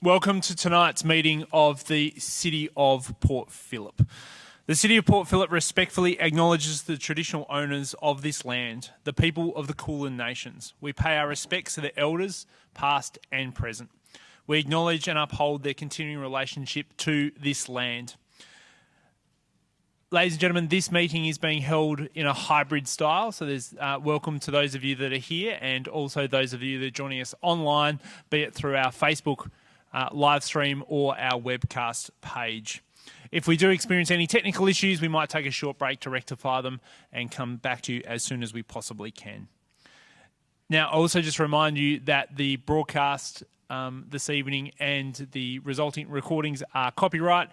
Welcome to tonight's meeting of the City of Port Phillip. The City of Port Phillip respectfully acknowledges the traditional owners of this land, the people of the Kulin Nations. We pay our respects to the elders, past and present. We acknowledge and uphold their continuing relationship to this land. Ladies and gentlemen, this meeting is being held in a hybrid style, so there's welcome to those of you that are here and also those of you that are joining us online, be it through our Facebook live stream or our webcast page. If we do experience any technical issues, we might take a short break to rectify them and come back to you as soon as we possibly can. Now, I also just remind you that the broadcast this evening and the resulting recordings are copyright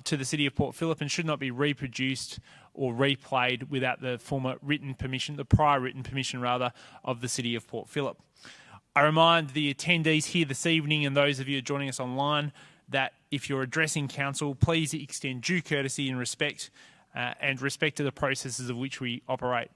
to the City of Port Phillip and should not be reproduced or replayed without the prior written permission of the City of Port Phillip. I remind the attendees here this evening and those of you joining us online that if you're addressing council, please extend due courtesy and respect to the processes of which we operate.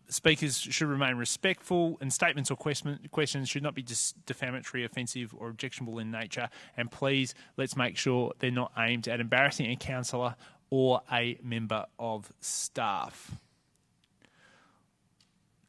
Speakers should remain respectful and statements or questions should not be defamatory, offensive or objectionable in nature. And please, let's make sure they're not aimed at embarrassing a councillor or a member of staff.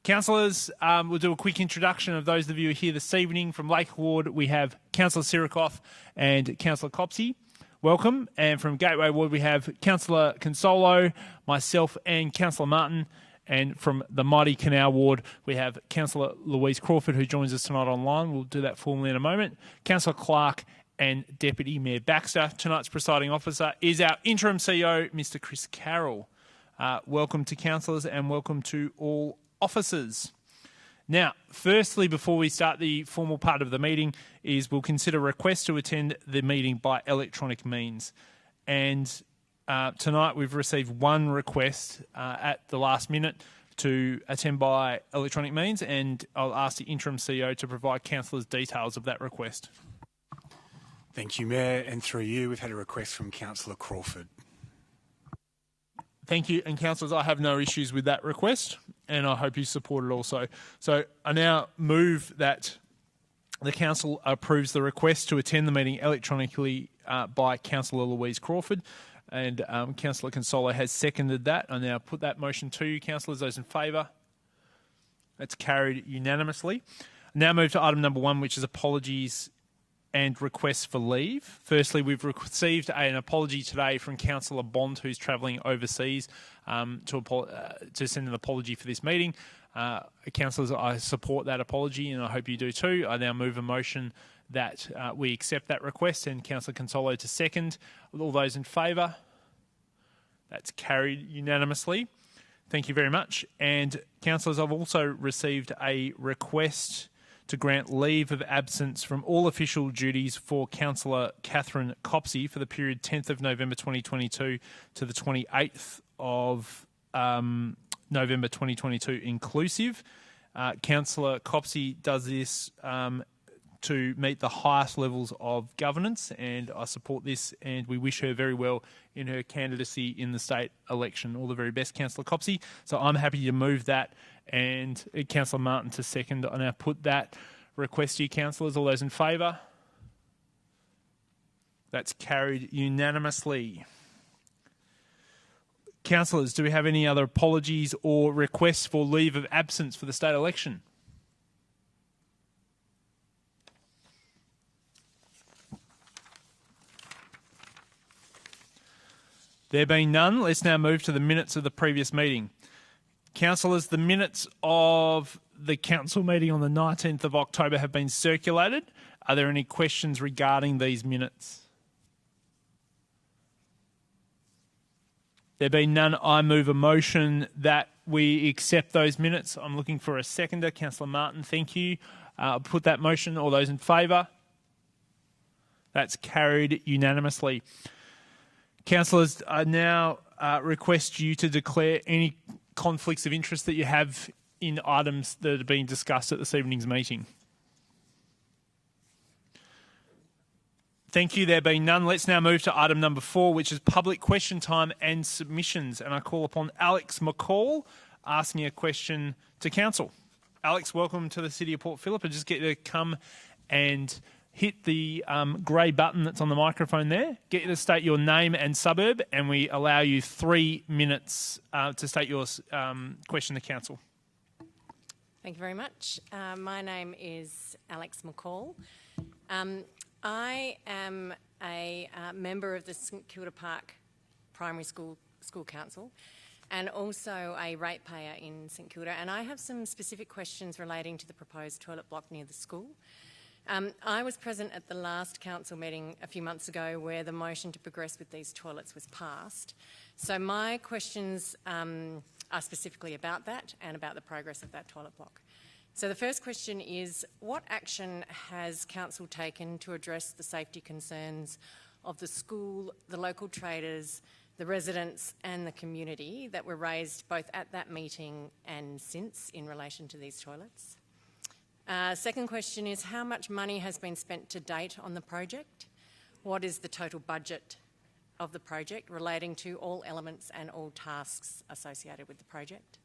Councillors, we'll do a quick introduction of those of you here this evening. From Lake Ward, we have Councillor Sirikoff and Councillor Copsey. Welcome. And from Gateway Ward, we have Councillor Consolo, myself and Councillor Martin. And from the mighty Canal Ward, we have Councillor Louise Crawford, who joins us tonight online. We'll do that formally in a moment. Councillor Clark and Deputy Mayor Baxter. Tonight's presiding officer is our interim CEO, Mr. Chris Carroll. Welcome to councillors and welcome to all officers. Now, firstly, before we start the formal part of the meeting, we'll consider requests to attend the meeting by electronic means. And tonight we've received one request at the last minute to attend by electronic means, and I'll ask the interim CEO to provide councillors details of that request. Thank you, Mayor, and through you, we've had a request from Councillor Crawford. Thank you, and councillors, I have no issues with that request, and I hope you support it also. So I now move that the council approves the request to attend the meeting electronically by Councillor Louise Crawford, and Councillor Consolo has seconded that. I now put that motion to you, councillors. Those in favour? That's carried unanimously. I now move to item number 1, which is apologies and requests for leave. Firstly, we've received an apology today from Councillor Bond, who's travelling overseas, to send an apology for this meeting. Councillors, I support that apology and I hope you do too. I now move a motion that we accept that request, and Councillor Consolo to second. All those in favour? That's carried unanimously. Thank you very much. And councillors, I've also received a request to grant leave of absence from all official duties for Councillor Catherine Copsey for the period 10th of November 2022 to the 28th of November 2022 inclusive. Councillor Copsey does this to meet the highest levels of governance, and I support this, and we wish her very well in her candidacy in the state election. All the very best, Councillor Copsey. So I'm happy to move that, and Councillor Martin to second. I now put that request to you, councillors. All those in favour? That's carried unanimously. Councillors, do we have any other apologies or requests for leave of absence for the state election? There being none, let's now move to the minutes of the previous meeting. Councillors, the minutes of the council meeting on the 19th of October have been circulated. Are there any questions regarding these minutes? There being none, I move a motion that we accept those minutes. I'm looking for a seconder. Councillor Martin, thank you. I'll put that motion. All those in favour? That's carried unanimously. Councillors, I now request you to declare any conflicts of interest that you have in items that are being discussed at this evening's meeting. Thank you. There being none, let's now move to item number 4, which is public question time and submissions. And I call upon Alex McCall asking a question to council. Alex, welcome to the City of Port Phillip. I just get to come and hit the grey button that's on the microphone there. Get you to state your name and suburb, and we allow you 3 minutes to state your question to council. Thank you very much. My name is Alex McCall. I am a member of the St Kilda Park Primary School Council and also a ratepayer in St Kilda, and I have some specific questions relating to the proposed toilet block near the school. I was present at the last council meeting a few months ago where the motion to progress with these toilets was passed. So my questions are specifically about that and about the progress of that toilet block. So the first question is, what action has council taken to address the safety concerns of the school, the local traders, the residents and the community that were raised both at that meeting and since in relation to these toilets? Second question is, how much money has been spent to date on the project? What is the total budget of the project relating to all elements and all tasks associated with the project?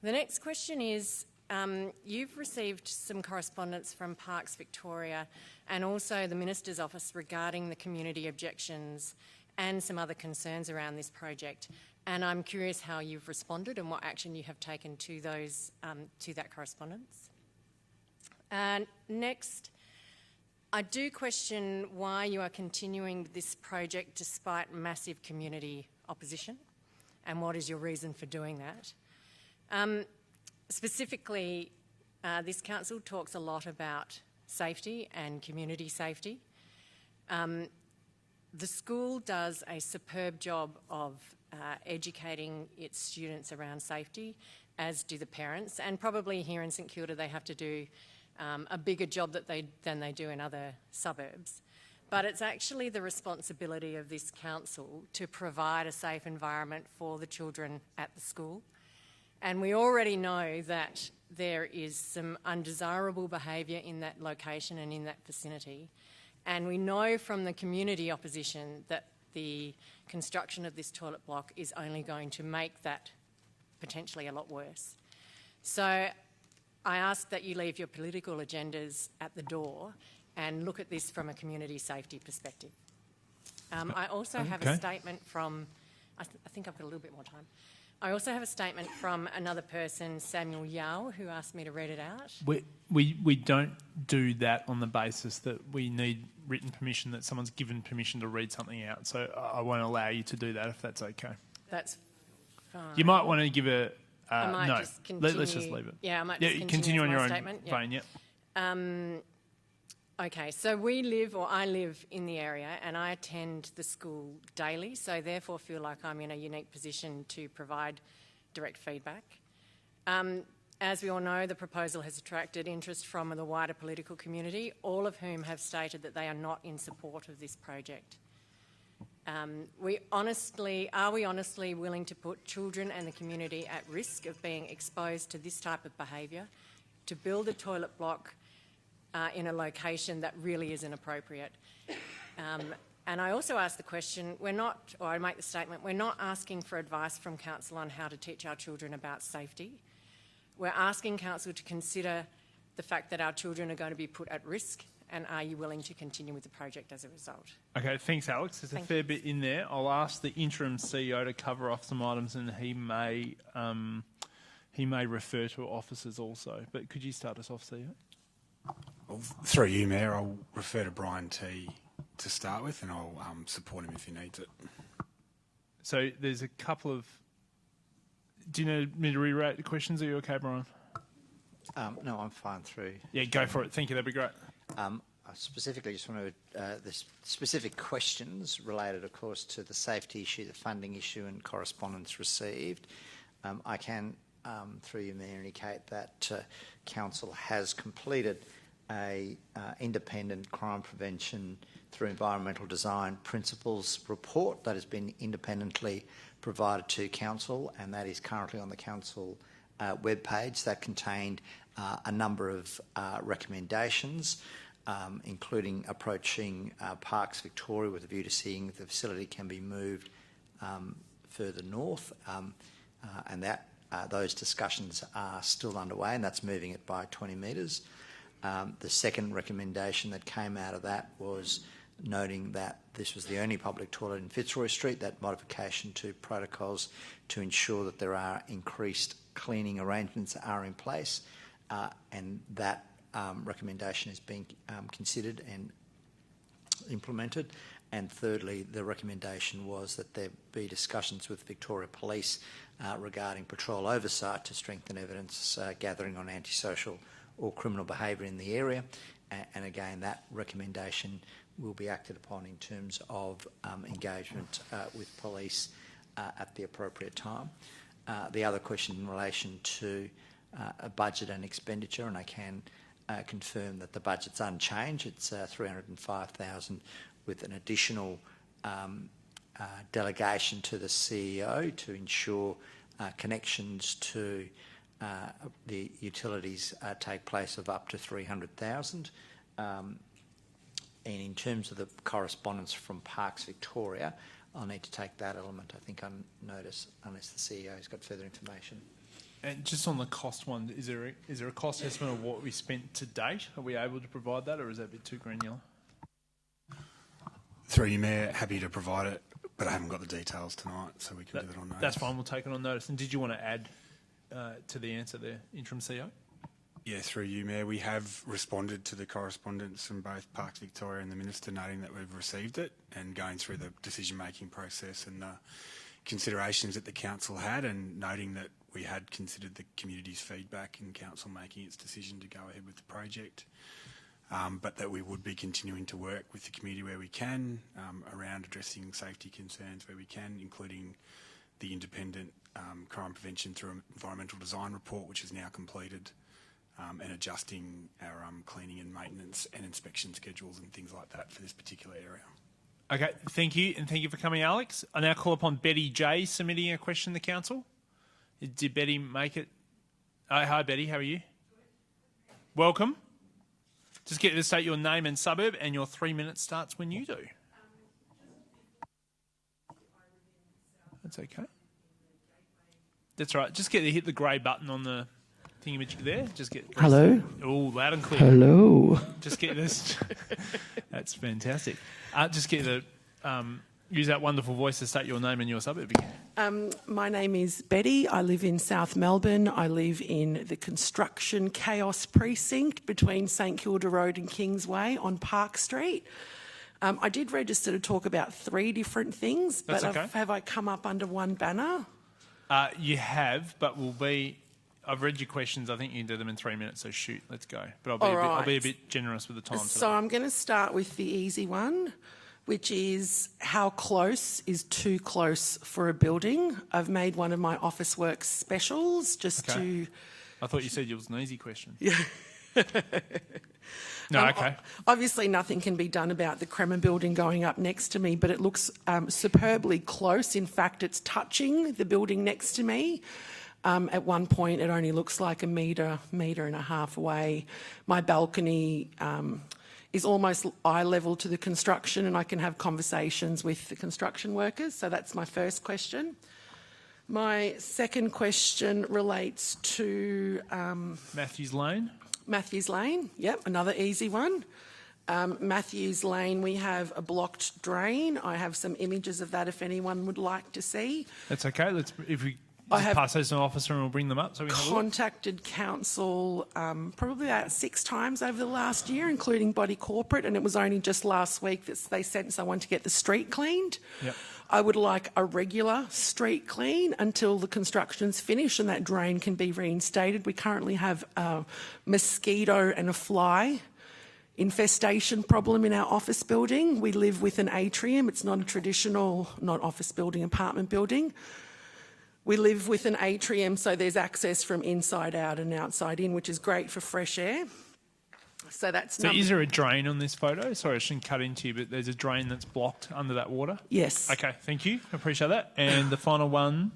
The next question is, you've received some correspondence from Parks Victoria and also the Minister's Office regarding the community objections and some other concerns around this project, and I'm curious how you've responded and what action you have taken to those to that correspondence. Next, I do question why you are continuing this project despite massive community opposition, and what is your reason for doing that? Specifically, this council talks a lot about safety and community safety. The school does a superb job of educating its students around safety, as do the parents, and probably here in St Kilda they have to do a bigger job than they do in other suburbs. But it's actually the responsibility of this council to provide a safe environment for the children at the school. And we already know that there is some undesirable behaviour in that location and in that vicinity. And we know from the community opposition that the construction of this toilet block is only going to make that potentially a lot worse. So I ask that you leave your political agendas at the door and look at this from a community safety perspective. I also have a statement from, I think I've got a little bit more time. I also have a statement from another person, Samuel Yao, who asked me to read it out. We don't do that on the basis that we need written permission, that someone's given permission to read something out. So I won't allow you to do that if that's okay. That's fine. You might want to give a... I might no, just continue. let's just leave it. Yeah, I might just continue on your own statement. vein, yep. Okay, so I live in the area and I attend the school daily, so therefore feel like I'm in a unique position to provide direct feedback. As we all know, the proposal has attracted interest from the wider political community, all of whom have stated that they are not in support of this project. Are we honestly willing to put children and the community at risk of being exposed to this type of behaviour, to build a toilet block in a location that really isn't appropriate? And I also ask the question, I make the statement, we're not asking for advice from council on how to teach our children about safety. We're asking council to consider the fact that our children are going to be put at risk, and are you willing to continue with the project as a result? Okay, thanks, Alex. There's a fair bit in there. I'll ask the interim CEO to cover off some items, and he may refer to officers also. But could you start us off, CEO? Well, through you, Mayor, I'll refer to Brian T to start with, and I'll support him if he needs it. So there's a couple of... Do you need me to rewrite the questions? Are you okay, Brian? No, I'm fine through. Yeah, go for it. Thank you. That'd be great. I specifically just want to... the specific questions related, of course, to the safety issue, the funding issue and correspondence received. I can, through you, Mayor, indicate that Council has completed a independent crime prevention through environmental design principles report that has been independently provided to Council, and that is currently on the Council webpage. That contained a number of recommendations, including approaching Parks Victoria with a view to seeing if the facility can be moved further north, and that those discussions are still underway, and that's moving it by 20 metres. The second recommendation that came out of that was noting that this was the only public toilet in Fitzroy Street, that modification to protocols to ensure that there are increased cleaning arrangements are in place, and that recommendation is being considered and implemented. And thirdly, the recommendation was that there be discussions with Victoria Police regarding patrol oversight to strengthen evidence gathering on antisocial or criminal behaviour in the area. And again, that recommendation will be acted upon in terms of engagement with police at the appropriate time. The other question in relation to a budget and expenditure, and I can confirm that the budget's unchanged. It's $305,000 with an additional delegation to the CEO to ensure connections to the utilities take place of up to $300,000. And in terms of the correspondence from Parks Victoria, I'll need to take that element, I think, on notice unless the CEO's got further information. And just on the cost one, is there a cost estimate of what we spent to date? Are we able to provide that, or is that a bit too granular? Through you, Mayor, happy to provide it, but I haven't got the details tonight, so we can do that on notice. That's fine, we'll take it on notice. And did you want to add to the answer there, Interim CEO? Yeah, through you, Mayor, we have responded to the correspondence from both Parks Victoria and the Minister, noting that we've received it and going through the decision-making process and the considerations that the Council had, and noting that we had considered the community's feedback in Council making its decision to go ahead with the project, but that we would be continuing to work with the community where we can around addressing safety concerns where we can, including the independent crime prevention through environmental design report, which is now completed, and adjusting our cleaning and maintenance and inspection schedules and things like that for this particular area. Okay, thank you, and thank you for coming, Alex. I now call upon Betty J submitting a question to the Council. Did Betty make it? Hi, Betty, how are you? Welcome. Just get to state your name and suburb, and your 3 minutes starts when you do. That's okay. That's right. Just get to hit the grey button on the thingamajig there. Just get. Hello. Oh, loud and clear. Hello. Just get this. That's fantastic. Just get to use that wonderful voice to state your name and your suburb again. My name is Betty. I live in South Melbourne. I live in the construction chaos precinct between St Kilda Road and Kingsway on Park Street. I did register to talk about 3 different things, That's but okay. have I come up under one banner? You have, but I've read your questions. I think you can do them in 3 minutes, so shoot, let's go. But I'll be a bit generous with the time So today. I'm going to start with the easy one, which is how close is too close for a building? I've made one of my office work specials just to... I thought you said it was an easy question. Yeah. No, okay. Obviously, nothing can be done about the Crema building going up next to me, but it looks superbly close. In fact, it's touching the building next to me. At one point, it only looks like a metre and a half away. My balcony is almost eye level to the construction, and I can have conversations with the construction workers. So that's my first question. My second question relates to... Matthews Lane. Matthews Lane, yep, another easy one. Matthews Lane, we have a blocked drain. I have some images of that if anyone would like to see. That's okay. If we I have pass those to an officer and we'll bring them up so we can have a look. Contacted council probably about 6 times over the last year, including body corporate, and it was only just last week that they sent someone to get the street cleaned. Yep. I would like a regular street clean until the construction's finished and that drain can be reinstated. We currently have a mosquito and a fly infestation problem in our office building. We live with an atrium. It's not a traditional, not office building, apartment building. We live with an atrium, so there's access from inside out and outside in, which is great for fresh air. So that's... So is there a drain on this photo? Sorry, I shouldn't cut into you, but there's a drain that's blocked under that water? Yes. Okay, thank you. I appreciate that. And the final one...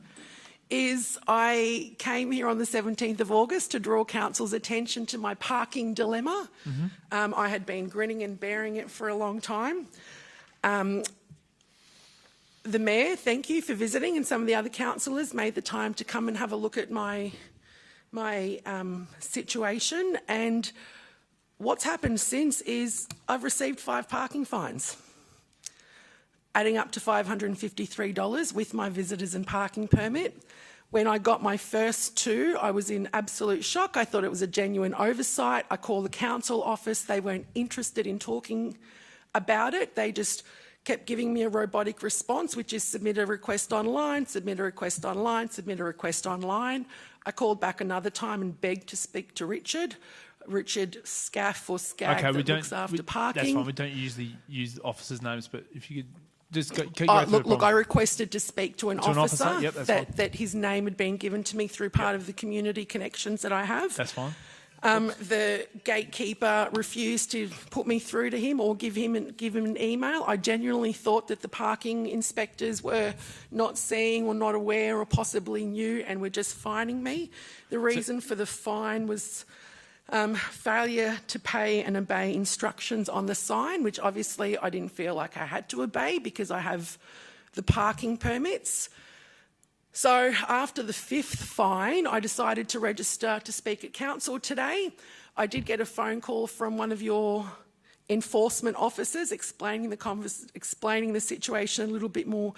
is I came here on the 17th of August to draw council's attention to my parking dilemma. Mm-hmm. I had been grinning and bearing it for a long time. The Mayor, thank you for visiting, and some of the other councillors made the time to come and have a look at my situation. And what's happened since is I've received 5 parking fines, adding up to $553 with my visitors and parking permit. When I got my first 2, I was in absolute shock. I thought it was a genuine oversight. I called the council office. They weren't interested in talking about it. They just kept giving me a robotic response, which is submit a request online, submit a request online, submit a request online. I called back another time and begged to speak to Richard Scaff or Skag that looks after parking. That's fine. We don't usually use officers' names, but if you could just go look, I requested to speak to an officer. Yep, that his name had been given to me through part of the community connections that I have. That's fine. The gatekeeper refused to put me through to him or give him an email. I genuinely thought that the parking inspectors were not seeing or not aware or possibly knew and were just fining me. The reason for the fine was failure to pay and obey instructions on the sign, which obviously I didn't feel like I had to obey because I have the parking permits. So after the 5th fine, I decided to register to speak at council today. I did get a phone call from one of your enforcement officers explaining the situation a little bit more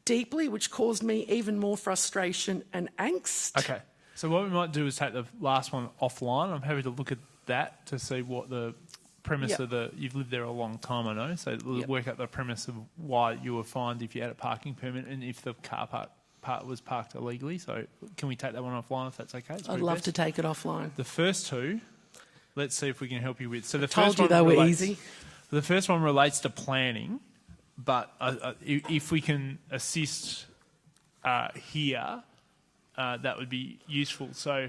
deeply, which caused me even more frustration and angst. Okay. So what we might do is take the last one offline. I'm happy to look at that to see what the premise of you've lived there a long time, I know, so work out the premise of why you were fined if you had a parking permit and if the car park was parked illegally. So can we take that one offline if that's okay? I'd love to take it offline. The first 2, let's see if we can help you with. So the Told first you one they were easy. The first one relates to planning, but if we can assist here, that would be useful. So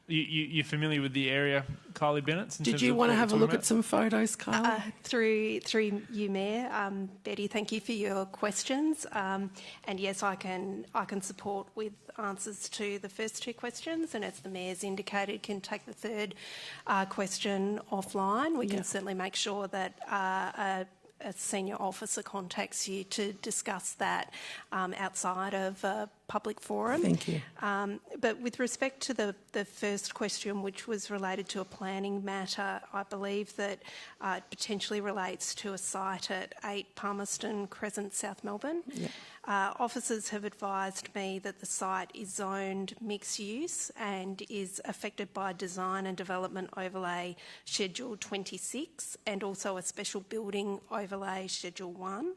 you're familiar with the area, Kylie Bennett? Did you want to have a look at some photos, Kylie? Through you, Mayor. Betty, thank you for your questions. And yes, I can support with answers to the first 2 questions, and as the Mayor's indicated, can take the 3rd question offline. We can certainly make sure that a senior officer contacts you to discuss that outside of a public forum. Thank you. But with respect to the first question, which was related to a planning matter, I believe that it potentially relates to a site at 8 Palmerston Crescent, South Melbourne. Yeah. Officers have advised me that the site is zoned mixed use and is affected by Design and Development Overlay Schedule 26 and also a Special Building Overlay Schedule 1.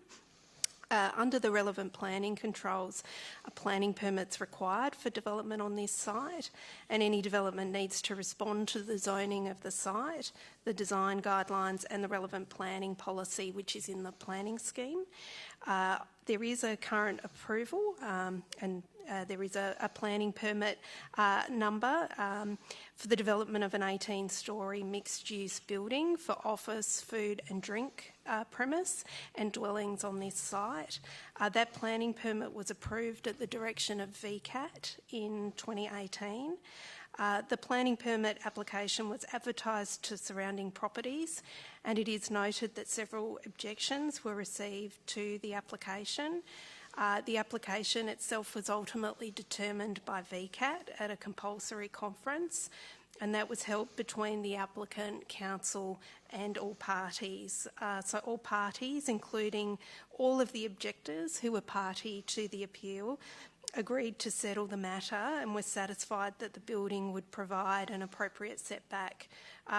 Under the relevant planning controls, a planning permit's required for development on this site, and any development needs to respond to the zoning of the site, the design guidelines and the relevant planning policy which is in the planning scheme. There is a current approval and there is a planning permit number for the development of an 18-storey mixed-use building for office, food and drink premise and dwellings on this site. That planning permit was approved at the direction of VCAT in 2018. The planning permit application was advertised to surrounding properties, and it is noted that several objections were received to the application. The application itself was ultimately determined by VCAT at a compulsory conference, and that was held between the applicant, council and all parties. So all parties, including all of the objectors who were party to the appeal, agreed to settle the matter and were satisfied that the building would provide an appropriate setback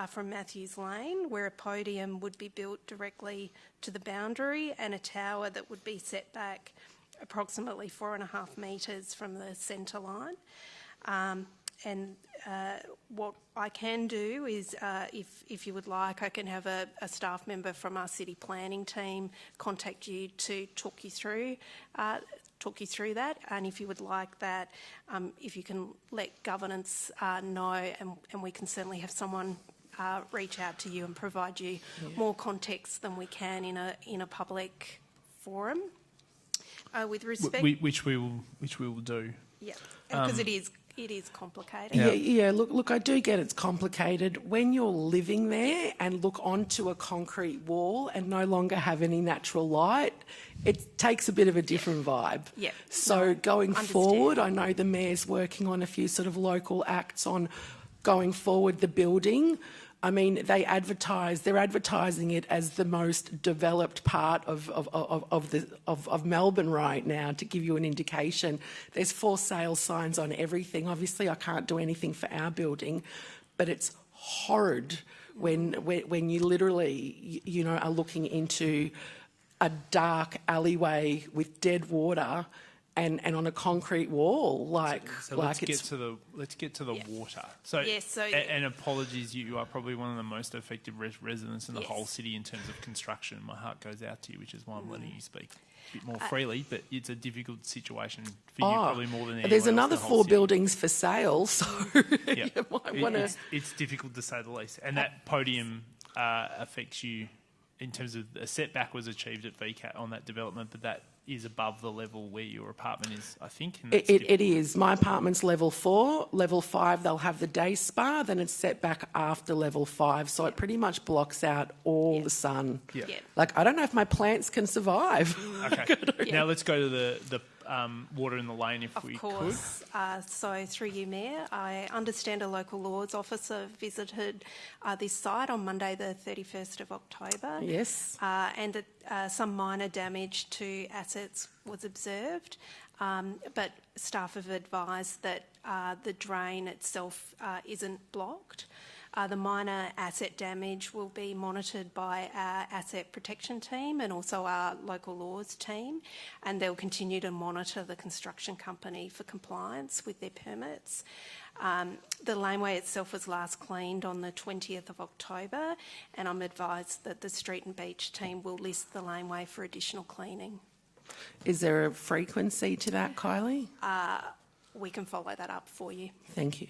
from Matthews Lane, where a podium would be built directly to the boundary and a tower that would be set back approximately 4.5 metres from the centre line. What I can do is, if you would like, I can have a staff member from our city planning team contact you to talk you through that, and if you would like that, if you can let governance know, and we can certainly have someone reach out to you and provide you more context than we can in a public forum. With respect, which we will do. Yeah, because it is complicated. Yeah. Look, I do get it's complicated. When you're living there and look onto a concrete wall and no longer have any natural light, it takes a bit of a different vibe. Yeah. So going forward, I know the Mayor's working on a few sort of local acts on going forward the building. I mean, they're advertising it as the most developed part of Melbourne right now, to give you an indication. There's for sale signs on everything. Obviously, I can't do anything for our building, but it's horrid when you literally, are looking into a dark alleyway with dead water and on a concrete wall, let's get to the water. So, and apologies, you are probably one of the most affected residents in the whole city in terms of construction. My heart goes out to you, which is why I'm letting you speak a bit more freely. But it's a difficult situation for you, probably more than anyone there's else another in the 4 whole city. buildings for sale, so you might want to. It's difficult to say the least, and that podium affects you in terms of a setback was achieved at VCAT on that development, but that is above the level where your apartment is, I think. And It is. My apartment's level 4. Level 5, they'll have the day spa, then it's set back after level 5, so it pretty much blocks out all the sun. Yeah. Like, I don't know if my plants can survive. Okay. Now let's go to the water in the lane if we could. Of course. So through you, Mayor, I understand a local laws officer visited this site on Monday the 31st of October. Yes. And that some minor damage to assets was observed, but staff have advised that the drain itself isn't blocked. The minor asset damage will be monitored by our asset protection team and also our local laws team, and they'll continue to monitor the construction company for compliance with their permits. The laneway itself was last cleaned on the 20th of October, and I'm advised that the street and beach team will list the laneway for additional cleaning. Is there a frequency to that, Kylie? We can follow that up for you. Thank you.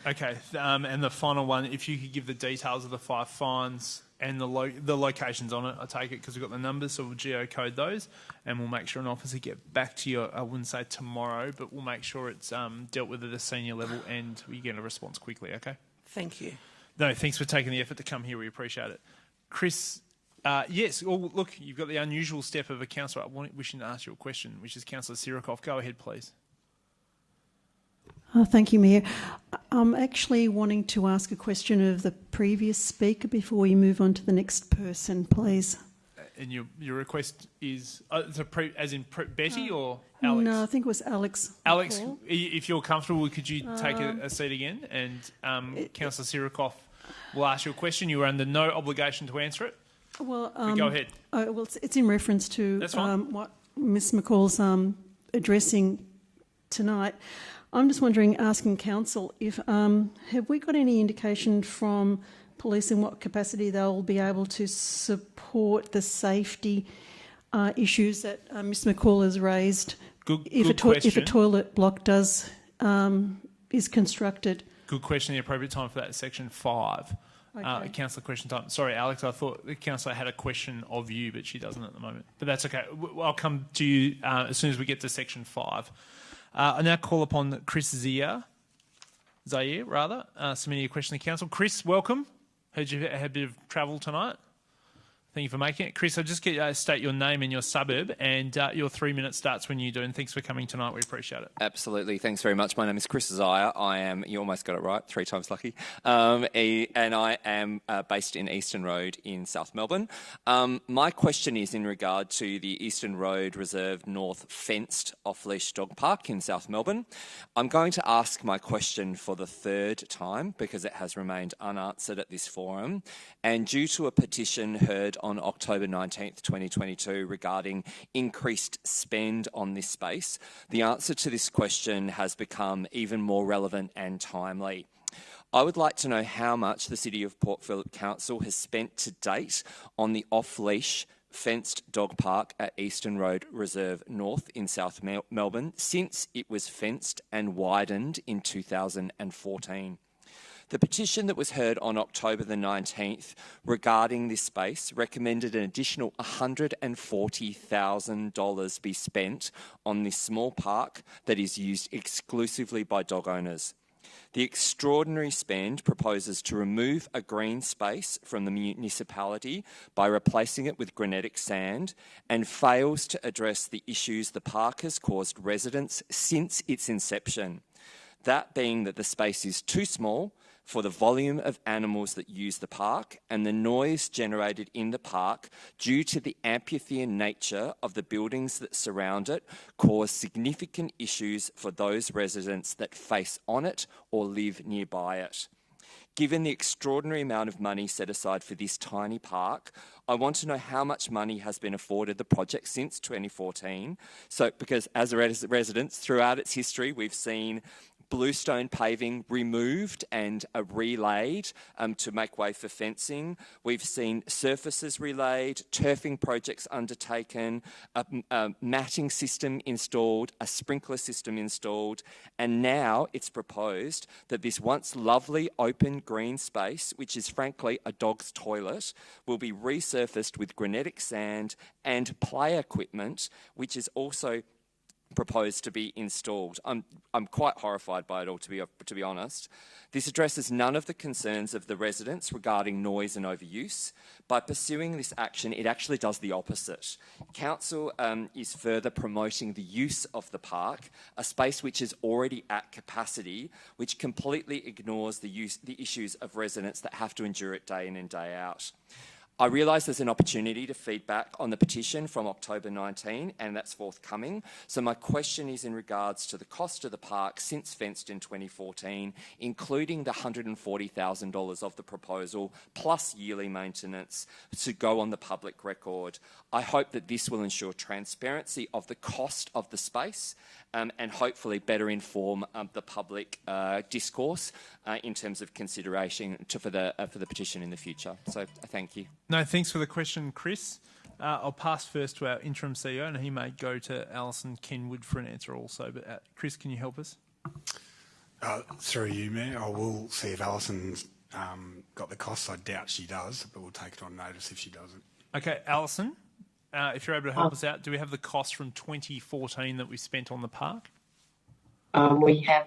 Okay, and the final one, if you could give the details of the 5 fines and the locations on it, I take it because we've got the numbers, so we'll geocode those and we'll make sure an officer get back to you, I wouldn't say tomorrow, but we'll make sure it's dealt with at a senior level and we get a response quickly, okay? Thank you. No, thanks for taking the effort to come here, we appreciate it. Chris, yes, well, look, you've got the unusual step of a councillor wishing to ask you a question, which is Councillor Sirikoff. Go ahead, please. Thank you, Mayor. I'm actually wanting to ask a question of the previous speaker before we move on to the next person, please. And your request is, Betty or Alex? No, I think it was Alex. Alex, McCall. if you're comfortable, could you take a seat again? And Councillor Sirikoff will ask you a question. You are under no obligation to answer it. Well, go ahead. Well, it's in reference to That's fine. what Ms McCall's addressing tonight. I'm just wondering, asking council, if have we got any indication from police in what capacity they'll be able to support the safety issues that Ms McCall has raised if a toilet block is constructed? Good question. The appropriate time for that is section 5. Okay. Councillor question time. Sorry, Alex, I thought the councillor had a question of you, but she doesn't at the moment. But that's okay. I'll come to you as soon as we get to section 5. I now call upon Chris Zaire, submitting a question to council. Chris, welcome. Heard you had a bit of travel tonight. Thank you for making it. Chris, I'll just get you to state your name and your suburb, and your 3 minutes starts when you do, and thanks for coming tonight. We appreciate it. Absolutely. Thanks very much. My name is Chris Zaire. You almost got it right, 3 times lucky. And I am based in Eastern Road in South Melbourne. My question is in regard to the Eastern Road Reserve North fenced off-leash dog park in South Melbourne. I'm going to ask my question for the 3rd time because it has remained unanswered at this forum. And due to a petition heard on October 19th, 2022 regarding increased spend on this space, the answer to this question has become even more relevant and timely. I would like to know how much the City of Port Phillip Council has spent to date on the off-leash fenced dog park at Eastern Road Reserve North in South Melbourne since it was fenced and widened in 2014. The petition that was heard on October the 19th regarding this space recommended an additional $140,000 be spent on this small park that is used exclusively by dog owners. The extraordinary spend proposes to remove a green space from the municipality by replacing it with granitic sand and fails to address the issues the park has caused residents since its inception. That being that the space is too small, for the volume of animals that use the park and the noise generated in the park due to the amphitheatre nature of the buildings that surround it cause significant issues for those residents that face on it or live nearby it. Given the extraordinary amount of money set aside for this tiny park, I want to know how much money has been afforded the project since 2014. So, because as residents, throughout its history, we've seen bluestone paving removed and relaid to make way for fencing. We've seen surfaces relayed, turfing projects undertaken, a matting system installed, a sprinkler system installed, and now it's proposed that this once lovely open green space, which is frankly a dog's toilet, will be resurfaced with granitic sand and play equipment, which is also proposed to be installed. I'm quite horrified by it all, to be honest. This addresses none of the concerns of the residents regarding noise and overuse. By pursuing this action, it actually does the opposite. Council is further promoting the use of the park, a space which is already at capacity, which completely ignores the issues of residents that have to endure it day in and day out. I realise there's an opportunity to feedback on the petition from October 19, and that's forthcoming. So my question is in regards to the cost of the park since fenced in 2014, including the $140,000 of the proposal, plus yearly maintenance to go on the public record. I hope that this will ensure transparency of the cost of the space and hopefully better inform the public discourse in terms of consideration for the petition in the future. So thank you. No, thanks for the question, Chris. I'll pass first to our interim CEO, and he may go to Alison Kenwood for an answer also. But Chris, can you help us? Through you, Mayor, I will see if Alison's got the costs. I doubt she does, but we'll take it on notice if she doesn't. Okay, Alison, if you're able to help us out, do we have the cost from 2014 that we spent on the park? We have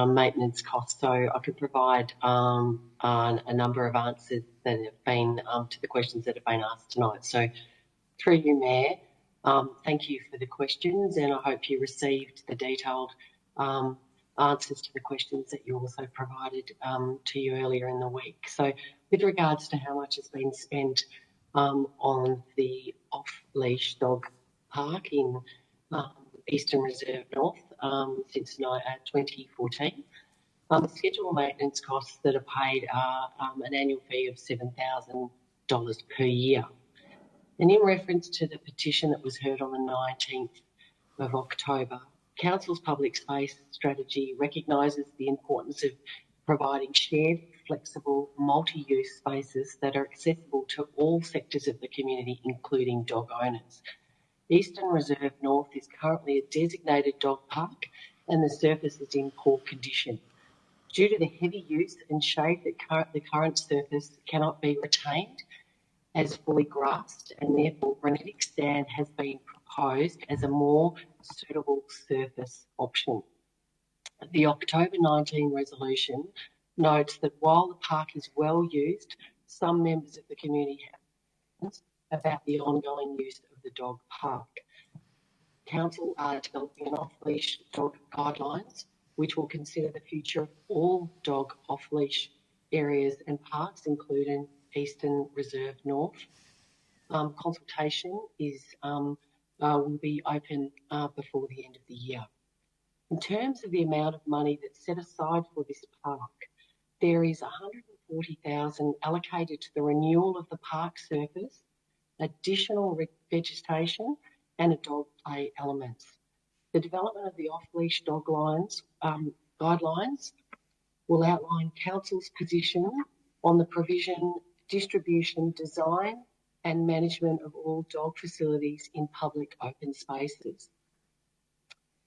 maintenance costs, so I could provide a number of answers that have been to the questions that have been asked tonight. So, through you, Mayor, thank you for the questions, and I hope you received the detailed answers to the questions that you also provided to you earlier in the week. So, with regards to how much has been spent on the off-leash dog park in Eastern Reserve North since 2014. Scheduled maintenance costs that are paid are an annual fee of $7,000 per year. And in reference to the petition that was heard on the 19th of October, Council's public space strategy recognises the importance of providing shared, flexible, multi-use spaces that are accessible to all sectors of the community, including dog owners. Eastern Reserve North is currently a designated dog park and the surface is in poor condition. Due to the heavy use and shade that the current surface cannot be retained as fully grassed, and therefore granitic sand has been proposed as a more suitable surface option. The October 19 resolution notes that while the park is well used, some members of the community have concerns about the ongoing use of the dog park. Council are developing an off-leash dog guidelines which will consider the future of all dog off-leash areas and parks, including Eastern Reserve North. Consultation will be open before the end of the year. In terms of the amount of money that's set aside for this park, there is $140,000 allocated to the renewal of the park surface, additional vegetation and a dog play elements. The development of the off-leash dog guidelines will outline Council's position on the provision, distribution, design and management of all dog facilities in public open spaces.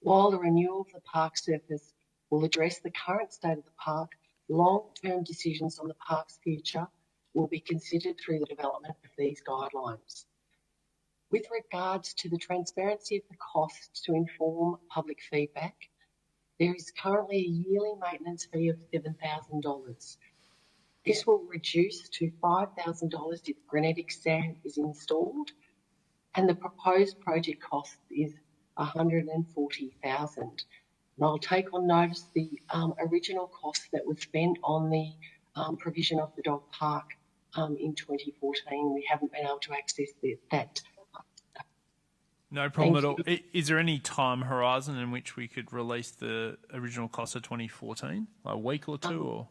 While the renewal of the park surface will address the current state of the park, long-term decisions on the park's future will be considered through the development of these guidelines. With regards to the transparency of the costs to inform public feedback, there is currently a yearly maintenance fee of $7,000. This will reduce to $5,000 if granitic sand is installed, and the proposed project cost is $140,000. And I'll take on notice the original cost that was spent on the provision of the dog park in 2014. We haven't been able to access that. No problem at all. Is there any time horizon in which we could release the original cost of 2014, like a week or two, or?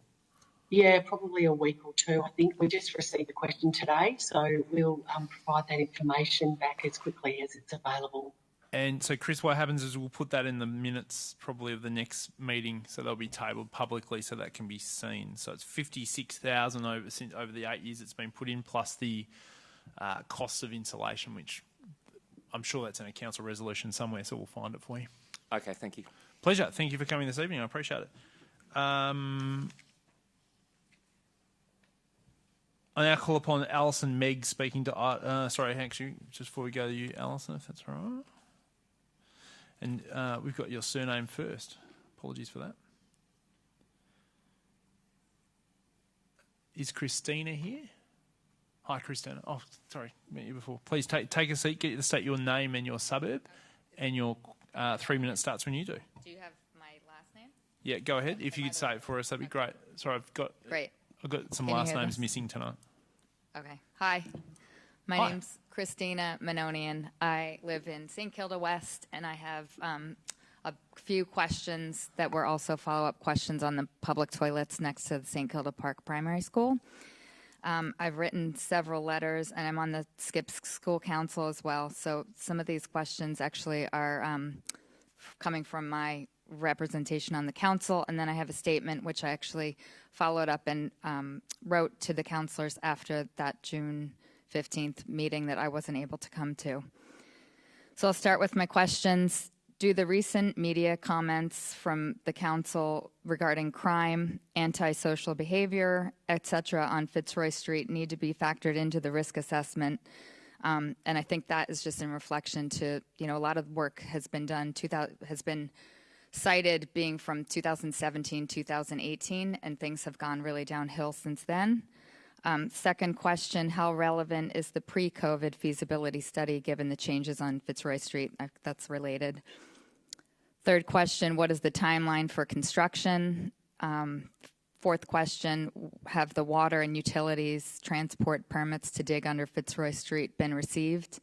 Yeah, probably a week or two. I think we just received the question today, so we'll provide that information back as quickly as it's available. And so, Chris, what happens is we'll put that in the minutes probably of the next meeting, so they'll be tabled publicly so that can be seen. So it's 56,000 over the 8 years it's been put in, plus the costs of insulation, which I'm sure that's in a council resolution somewhere, so we'll find it for you. Okay, thank you. Pleasure. Thank you for coming this evening. I appreciate it. I now call upon Alison Megg speaking to... sorry, actually, just before we go to you, Alison, if that's all right. And we've got your surname first. Apologies for that. Is Christina here? Hi, Christina. Oh, sorry, met you before. Please take a seat. Get you to state your name and your suburb, and your 3 minutes starts when you do. Do you have my last name? Yeah, go ahead. If you could say it for us, that'd be great. Sorry, I've got some last names missing tonight. Okay. Hi. My name's Christina Manonian. I live in St. Kilda West, and I have a few questions that were also follow-up questions on the public toilets next to the St. Kilda Park Primary School. I've written several letters, and I'm on the Skips School Council as well. So some of these questions actually are coming from my representation on the council, and then I have a statement which I actually followed up and wrote to the councillors after that June 15th meeting that I wasn't able to come to. So I'll start with my questions. Do the recent media comments from the council regarding crime, antisocial behavior, etc. on Fitzroy Street need to be factored into the risk assessment? And I think that is just in reflection to, a lot of work has been done, has been cited being from 2017, 2018, and things have gone really downhill since then. Second question, how relevant is the pre-COVID feasibility study given the changes on Fitzroy Street? That's related. Third question, what is the timeline for construction? Fourth question, have the water and utilities transport permits to dig under Fitzroy Street been received?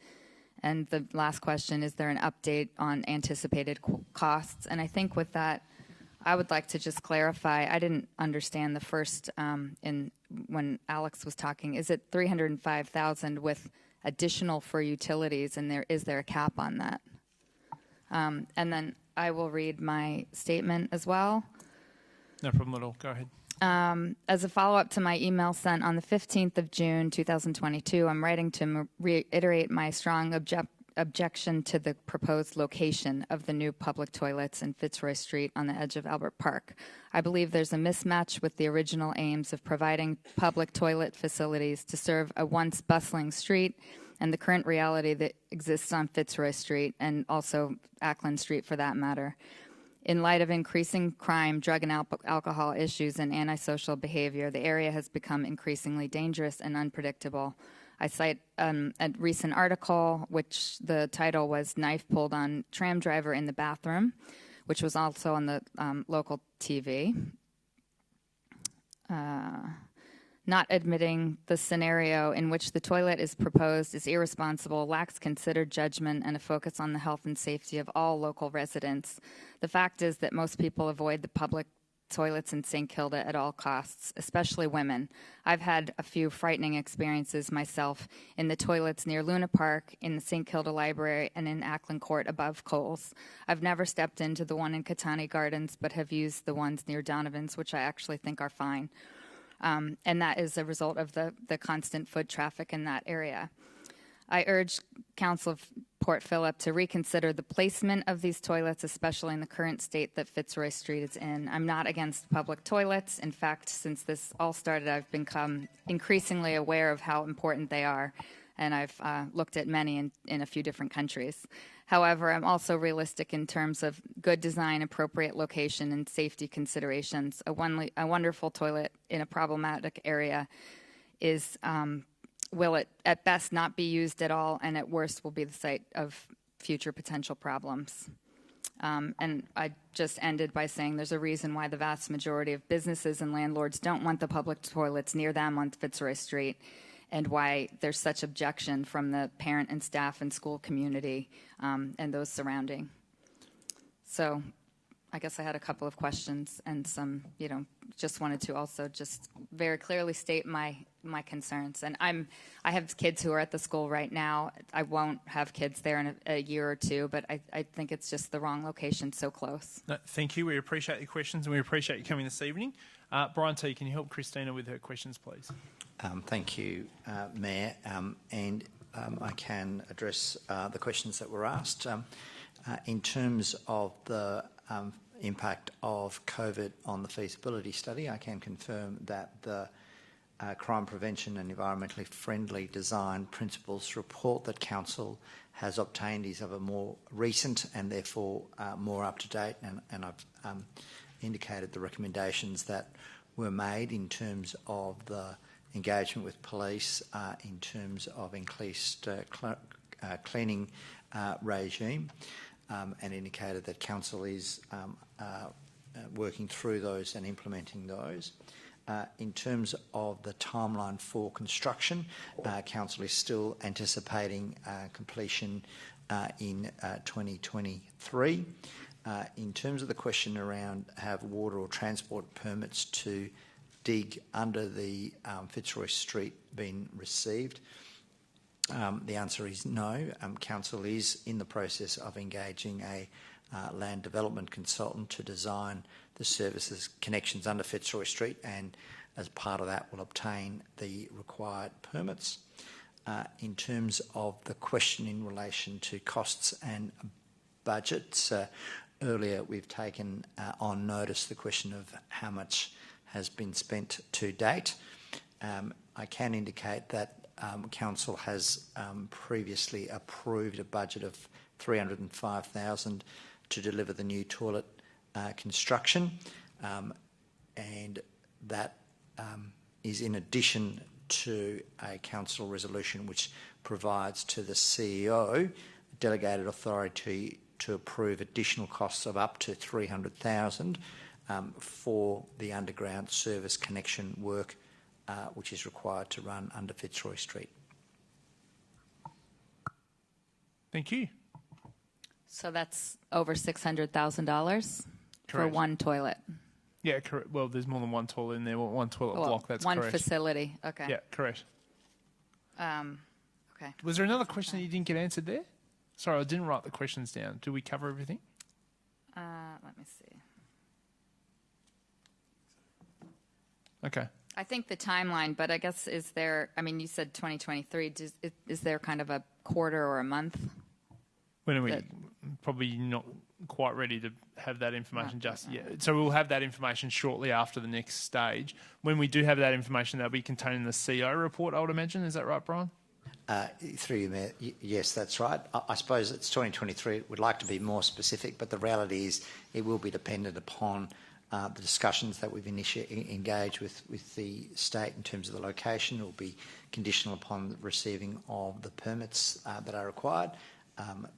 And the last question, is there an update on anticipated costs? And I think with that, I would like to just clarify, I didn't understand the first when Alex was talking. Is it 305,000 with additional for utilities, and is there a cap on that? And then I will read my statement as well. No problem at all. Go ahead. As a follow-up to my email sent on the 15th of June, 2022, I'm writing to reiterate my strong objection to the proposed location of the new public toilets in Fitzroy Street on the edge of Albert Park. I believe there's a mismatch with the original aims of providing public toilet facilities to serve a once bustling street and the current reality that exists on Fitzroy Street and also Ackland Street for that matter. In light of increasing crime, drug and alcohol issues, and antisocial behavior, the area has become increasingly dangerous and unpredictable. I cite a recent article, which the title was Knife Pulled on Tram Driver in the Bathroom, which was also on the local TV. Not admitting the scenario in which the toilet is proposed is irresponsible, lacks considered judgment, and a focus on the health and safety of all local residents. The fact is that most people avoid the public toilets in St. Kilda at all costs, especially women. I've had a few frightening experiences myself in the toilets near Luna Park, in the St. Kilda Library, and in Ackland Court above Coles. I've never stepped into the one in Katani Gardens, but have used the ones near Donovan's, which I actually think are fine. And that is a result of the constant foot traffic in that area. I urge Council of Port Phillip to reconsider the placement of these toilets, especially in the current state that Fitzroy Street is in. I'm not against public toilets. In fact, since this all started, I've become increasingly aware of how important they are, and I've looked at many in a few different countries. However, I'm also realistic in terms of good design, appropriate location, and safety considerations. A wonderful toilet in a problematic area will at best not be used at all, and at worst will be the site of future potential problems. And I just ended by saying there's a reason why the vast majority of businesses and landlords don't want the public toilets near them on Fitzroy Street, and why there's such objection from the parent and staff and school community and those surrounding. So I guess I had a couple of questions and some, just wanted to also just very clearly state my concerns. And I have kids who are at the school right now. I won't have kids there in a year or two, but I think it's just the wrong location so close. No, thank you. We appreciate your questions and we appreciate you coming this evening. Brian T, can you help Christina with her questions, please? Thank you, Mayor. I can address the questions that were asked. In terms of the impact of COVID on the feasibility study, I can confirm that the crime prevention and environmentally friendly design principles report that Council has obtained is of a more recent and therefore more up-to-date, and I've indicated the recommendations that were made in terms of the engagement with police, in terms of increased cleaning regime, and indicated that Council is working through those and implementing those. In terms of the timeline for construction, Council is still anticipating completion in 2023. In terms of the question around have water or transport permits to dig under the Fitzroy Street been received, the answer is no. Council is in the process of engaging a land development consultant to design the services connections under Fitzroy Street, and as part of that will obtain the required permits. In terms of the question in relation to costs and budgets, earlier we've taken on notice the question of how much has been spent to date. I can indicate that Council has previously approved a budget of $305,000 to deliver the new toilet construction, and that is in addition to a Council resolution which provides to the CEO delegated authority to approve additional costs of up to $300,000 for the underground service connection work which is required to run under Fitzroy Street. Thank you. So that's over $600,000 for one toilet. Yeah, correct. Well, there's more than one toilet in there. One toilet block. That's one correct. Facility. Okay. Yeah, correct. Okay. Was there another question that you didn't get answered there? Sorry, I didn't write the questions down. Did we cover everything? Let me see. Okay. I think the timeline, but I guess you said 2023. Is there kind of a quarter or a month? When are we? Probably not quite ready to have that information just yet. So we'll have that information shortly after the next stage. When we do have that information, that'll be contained in the CO report, I would imagine. Is that right, Brian? Through you, Mayor, yes, that's right. I suppose it's 2023. We'd like to be more specific, but the reality is it will be dependent upon the discussions that we've engaged with the state in terms of the location. It will be conditional upon the receiving of the permits that are required,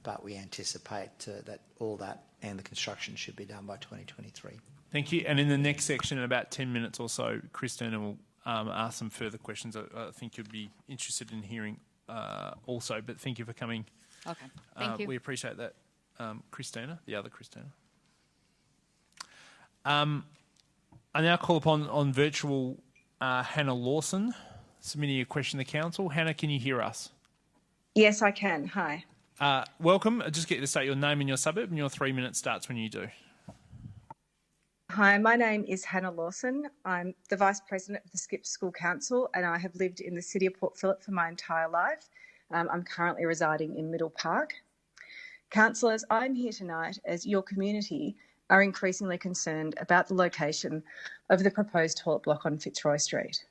but we anticipate that all that and the construction should be done by 2023. Thank you. And in the next section, in about 10 minutes or so, Christina will ask some further questions I think you'd be interested in hearing also. But thank you for coming. Okay. Thank you. We appreciate that, Christina, the other Christina. I now call upon on virtual Hannah Lawson, submitting a question to Council. Hannah, can you hear us? Yes, I can. Hi. Welcome. I just get you to state your name and your suburb, and your 3 minutes starts when you do. Hi, my name is Hannah Lawson. I'm the Vice President of the Skip School Council, and I have lived in the city of Port Phillip for my entire life. I'm currently residing in Middle Park. Councillors, I'm here tonight as your community are increasingly concerned about the location of the proposed toilet block on Fitzroy Street.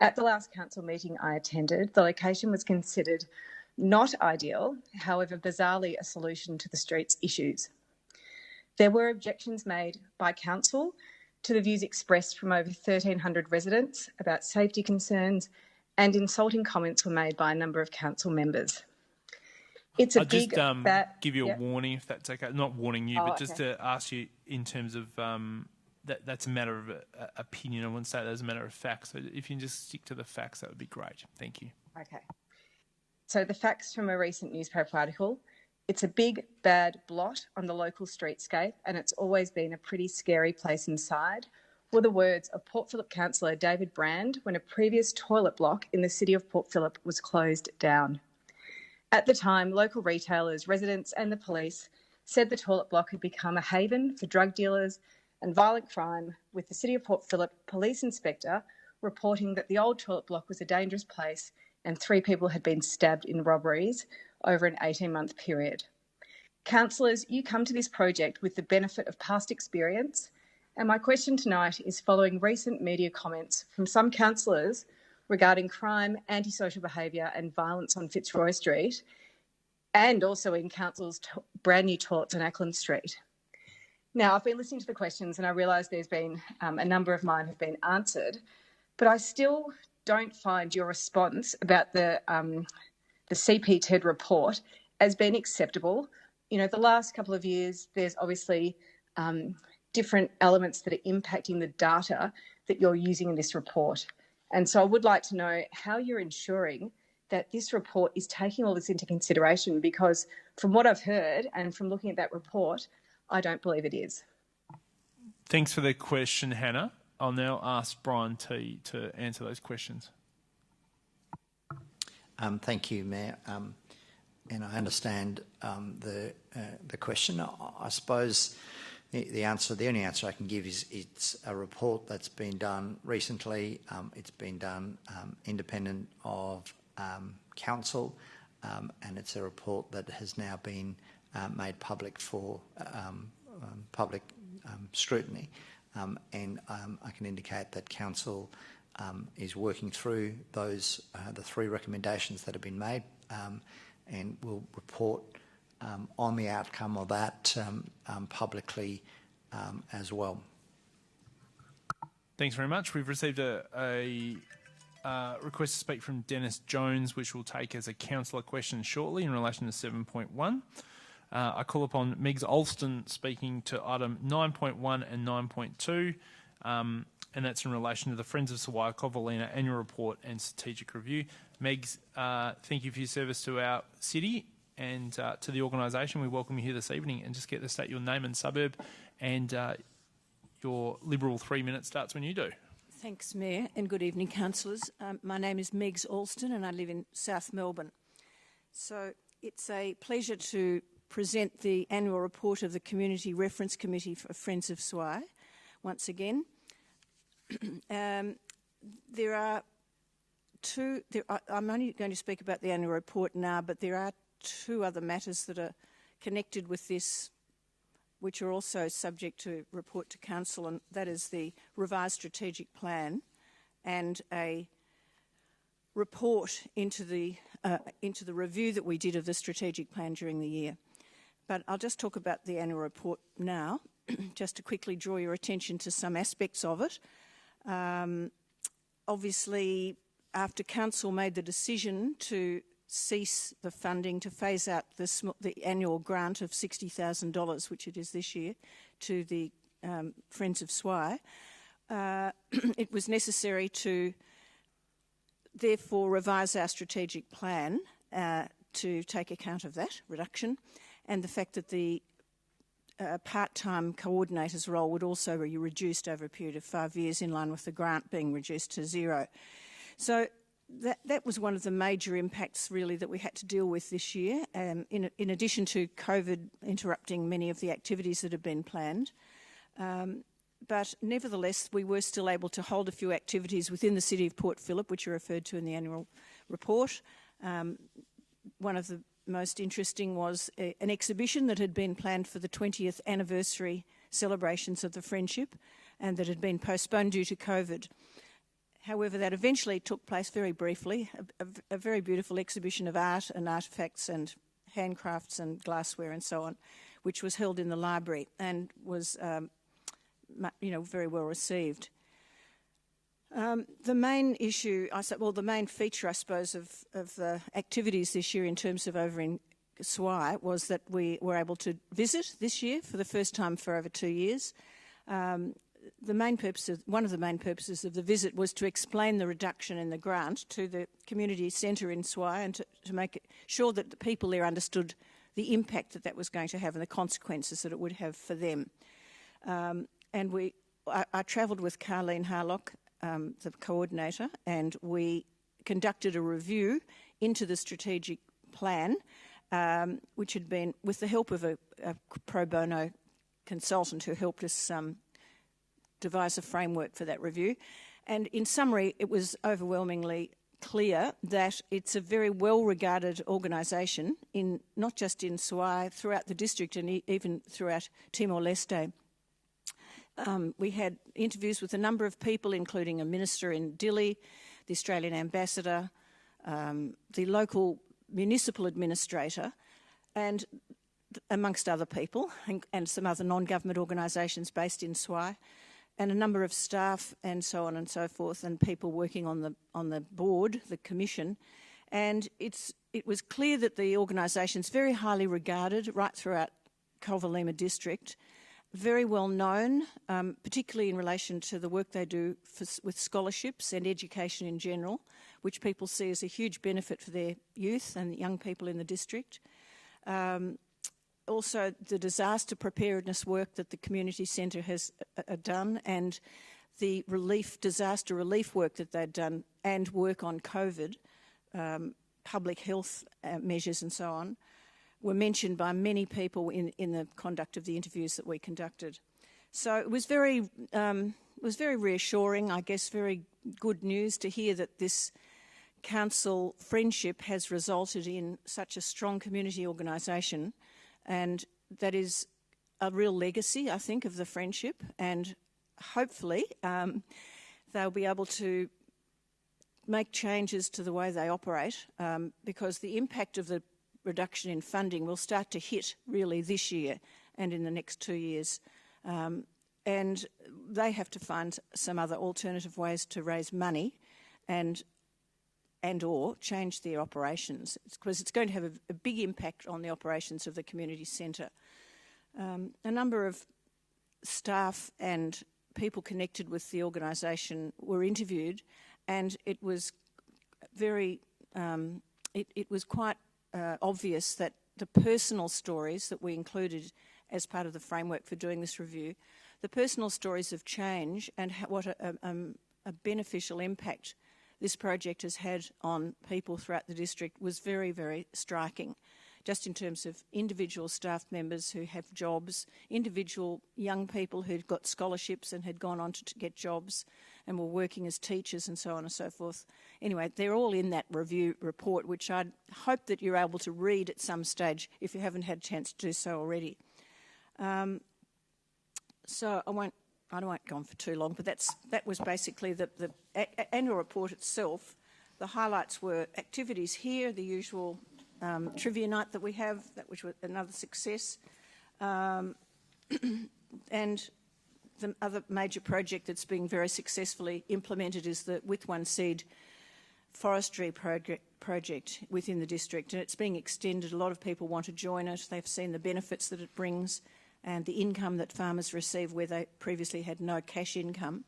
At the last council meeting I attended, the location was considered not ideal, however, bizarrely a solution to the street's issues. There were objections made by council to the views expressed from over 1,300 residents about safety concerns, and insulting comments were made by a number of council members. It's a I'll big just give you a yep. warning, if that's okay. Not warning you, but just to ask you in terms of that's a matter of opinion. I wouldn't say that's a matter of facts. So if you can just stick to the facts, that would be great. Thank you. Okay. So the facts from a recent newspaper article. It's a big, bad blot on the local streetscape, and it's always been a pretty scary place inside, were the words of Port Phillip councillor David Brand when a previous toilet block in the city of Port Phillip was closed down. At the time, local retailers, residents and the police said the toilet block had become a haven for drug dealers and violent crime, with the City of Port Phillip police inspector reporting that the old toilet block was a dangerous place and 3 people had been stabbed in robberies over an 18-month period. Councillors, you come to this project with the benefit of past experience, and my question tonight is following recent media comments from some councillors regarding crime, antisocial behaviour and violence on Fitzroy Street, and also in council's brand new toilets on Ackland Street. Now, I've been listening to the questions and I realise there's been a number of mine have been answered, but I still don't find your response about the CP-TED report as being acceptable. You know, the last couple of years, there's obviously different elements that are impacting the data that you're using in this report. And so I would like to know how you're ensuring that this report is taking all this into consideration, because from what I've heard and from looking at that report, I don't believe it is. Thanks for the question, Hannah. I'll now ask Brian T to answer those questions. Thank you, Mayor. And I understand the question. I suppose the only answer I can give is it's a report that's been done recently. It's been done independent of council, and it's a report that has now been made public for public scrutiny. And I can indicate that council is working through those the 3 recommendations that have been made, and will report on the outcome of that publicly as well. Thanks very much. We've received a request to speak from Dennis Jones, which we'll take as a councillor question shortly in relation to 7.1. I call upon Megs Alston speaking to item 9.1 and 9.2, and that's in relation to the Friends of Suai Covalima annual report and strategic review. Megs, thank you for your service to our city and to the organisation. We welcome you here this evening, and just get to state your name and suburb, and your Liberal 3 minutes starts when you do. Thanks, Mayor, and good evening, councillors. My name is Megs Alston and I live in South Melbourne. So it's a pleasure to present the annual report of the Community Reference Committee for Friends of Suai once again. There are two, I'm only going to speak about the annual report now, but there are 2 other matters that are connected with this, which are also subject to report to council, and that is the revised strategic plan and a report into the review that we did of the strategic plan during the year. But I'll just talk about the annual report now, just to quickly draw your attention to some aspects of it. Obviously, after council made the decision to cease the funding to phase out the annual grant of $60,000, which it is this year, to the Friends of Suai, it was necessary to therefore revise our strategic plan to take account of that reduction, and the fact that the part-time coordinator's role would also be reduced over a period of 5 years, in line with the grant being reduced to 0. So that was one of the major impacts, really, that we had to deal with this year, in addition to COVID interrupting many of the activities that had been planned. But nevertheless, we were still able to hold a few activities within the City of Port Phillip, which are referred to in the annual report. One of the most interesting was an exhibition that had been planned for the 20th anniversary celebrations of the Friendship, and that had been postponed due to COVID. However, that eventually took place very briefly, a very beautiful exhibition of art and artefacts and handcrafts and glassware and so on, which was held in the library and was very well received. The main issue, the main feature, I suppose, of the activities this year in terms of over in Suai was that we were able to visit this year for the first time for over 2 years. One of the main purposes of the visit was to explain the reduction in the grant to the community centre in Suai and to make sure that the people there understood the impact that was going to have and the consequences that it would have for them. I travelled with Carleen Harlock, the coordinator, and we conducted a review into the strategic plan, which had been with the help of a pro bono consultant who helped us devise a framework for that review. And in summary, it was overwhelmingly clear that it's a very well-regarded organisation, not just in Suai, throughout the district and even throughout Timor-Leste. We had interviews with a number of people, including a minister in Dili, the Australian ambassador, the local municipal administrator, and amongst other people, and some other non-government organisations based in Suai, and a number of staff and so on and so forth, and people working on the board, the commission. And it was clear that the organisation's very highly regarded right throughout Covalima district, very well known, particularly in relation to the work they do with scholarships and education in general, which people see as a huge benefit for their youth and young people in the district. Also, the disaster preparedness work that the community centre has done, and the disaster relief work that they've done, and work on COVID, public health measures and so on, were mentioned by many people in the conduct of the interviews that we conducted. So it was very reassuring, I guess, very good news to hear that this council friendship has resulted in such a strong community organisation, and that is a real legacy, I think, of the friendship, and hopefully they'll be able to make changes to the way they operate, because the impact of the reduction in funding will start to hit really this year and in the next 2 years. And they have to find some other alternative ways to raise money and or change their operations, because it's going to have a big impact on the operations of the community centre. A number of staff and people connected with the organisation were interviewed, and it was quite obvious that the personal stories that we included as part of the framework for doing this review, the personal stories of change and what a beneficial impact this project has had on people throughout the district was very, very striking, just in terms of individual staff members who have jobs, individual young people who'd got scholarships and had gone on to get jobs and were working as teachers and so on and so forth. Anyway, they're all in that review report, which I hope that you're able to read at some stage if you haven't had a chance to do so already. So I won't go on for too long, but that was basically the annual report itself. The highlights were activities here, the usual trivia night that we have, which was another success, and the other major project that's being very successfully implemented is the With One Seed forestry project within the district, and it's being extended. A lot of people want to join it. They've seen the benefits that it brings and the income that farmers receive where they previously had no cash income.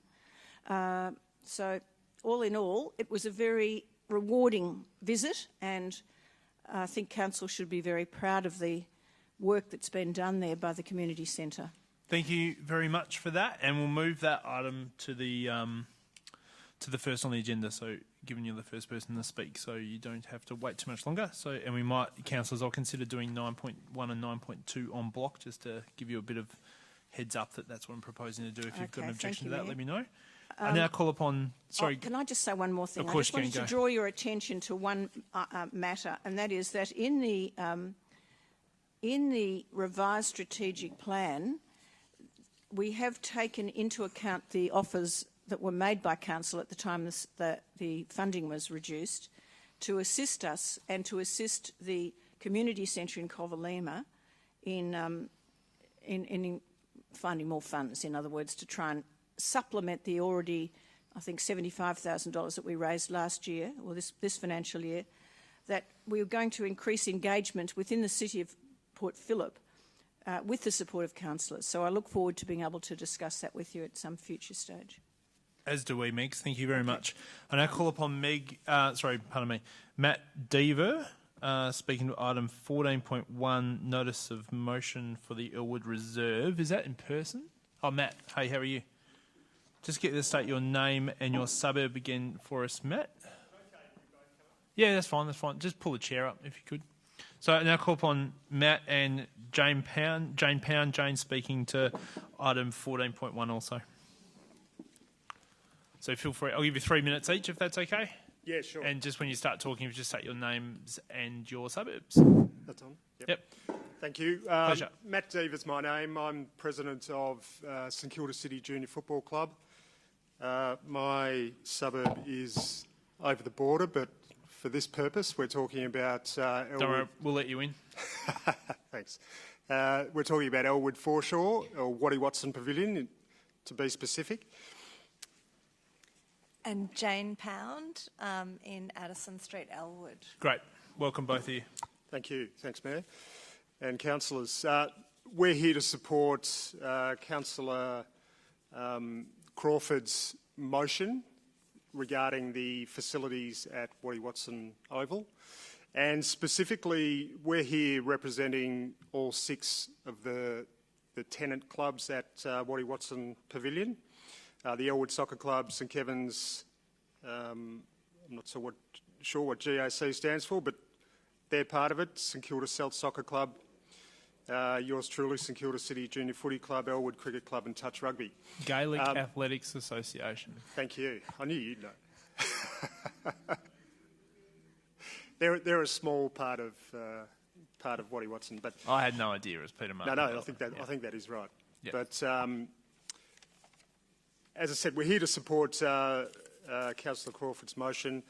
So all in all, it was a very rewarding visit, and I think Council should be very proud of the work that's been done there by the community centre. Thank you very much for that, and we'll move that item to the first on the agenda. So, giving you the first person to speak, so you don't have to wait too much longer. So, and we might, councillors, I'll consider doing 9.1 and 9.2 en bloc, just to give you a bit of heads up that that's what I'm proposing to do. If you've got an objection to that, let me know. I now call upon. Sorry. Can I just say one more thing? Of course, I just wanted to draw your attention to one matter, and that is that in the revised strategic plan, we have taken into account the offers that were made by Council at the time the funding was reduced to assist us and to assist the community centre in Covalima in finding more funds, in other words, to try and supplement the already, I think, $75,000 that we raised last year, or this financial year, that we were going to increase engagement within the City of Port Phillip with the support of councillors. So I look forward to being able to discuss that with you at some future stage. As do we, Megs. Thank you very much. I now call upon Matt Deaver, speaking to item 14.1, notice of motion for the Elwood Reserve. Is that in person? Oh, Matt. Hey, how are you? Just get to state your name and your suburb again for us, Matt. Yeah, that's fine. That's fine. Just pull the chair up if you could. So I now call upon Matt and Jane Pound. Jane speaking to item 14.1 also. So feel free. I'll give you 3 minutes each if that's okay. Yeah, sure. And just when you start talking, just state your names and your suburbs. That's on? Yep. Thank you. Pleasure. Matt Deaver's my name. I'm president of St Kilda City Junior Football Club. My suburb is over the border, but for this purpose, we're talking about Elwood. Don't worry, we'll let you in. Thanks. We're talking about Elwood Foreshore, or Waddy Watson Pavilion, to be specific. And Jane Pound in Addison Street, Elwood. Great. Welcome both of you. Thank you. Thanks, Mayor. And councillors. We're here to support Councillor Crawford's motion regarding the facilities at Waddy Watson Oval. And specifically, we're here representing all 6 of the tenant clubs at Waddy Watson Pavilion. The Elwood Soccer Club, St Kevin's, I'm not sure what GAC stands for, but they're part of it. St Kilda Celt Soccer Club, yours truly, St Kilda City Junior Footy Club, Elwood Cricket Club and Touch Rugby. Gaelic Athletics Association. Thank you. I knew you'd know. They're a small part of Waddy Watson, but I had no idea, as Peter Martin. No, I think that is right. Yep. But as I said, we're here to support Councillor Crawford's motion.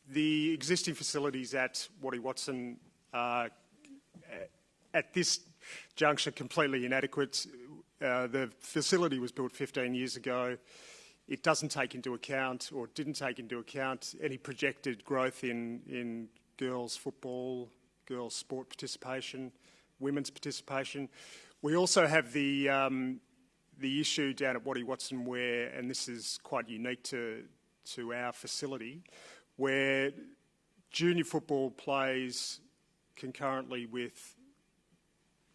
The existing facilities at Waddy Watson are, at this juncture, completely inadequate. The facility was built 15 years ago. It doesn't take into account, or didn't take into account, any projected growth in girls' football, girls' sport participation, women's participation. We also have the issue down at Waddy Watson where, and this is quite unique to our facility, where junior football plays concurrently with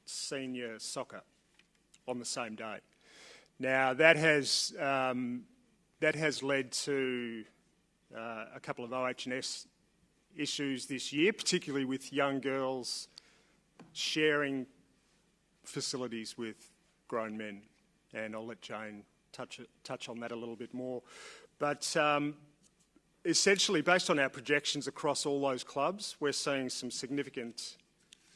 senior soccer on the same day. Now that has led to a couple of OH&S issues this year, particularly with young girls sharing facilities with grown men. And I'll let Jane touch on that a little bit more. But essentially, based on our projections across all those clubs, we're seeing some significant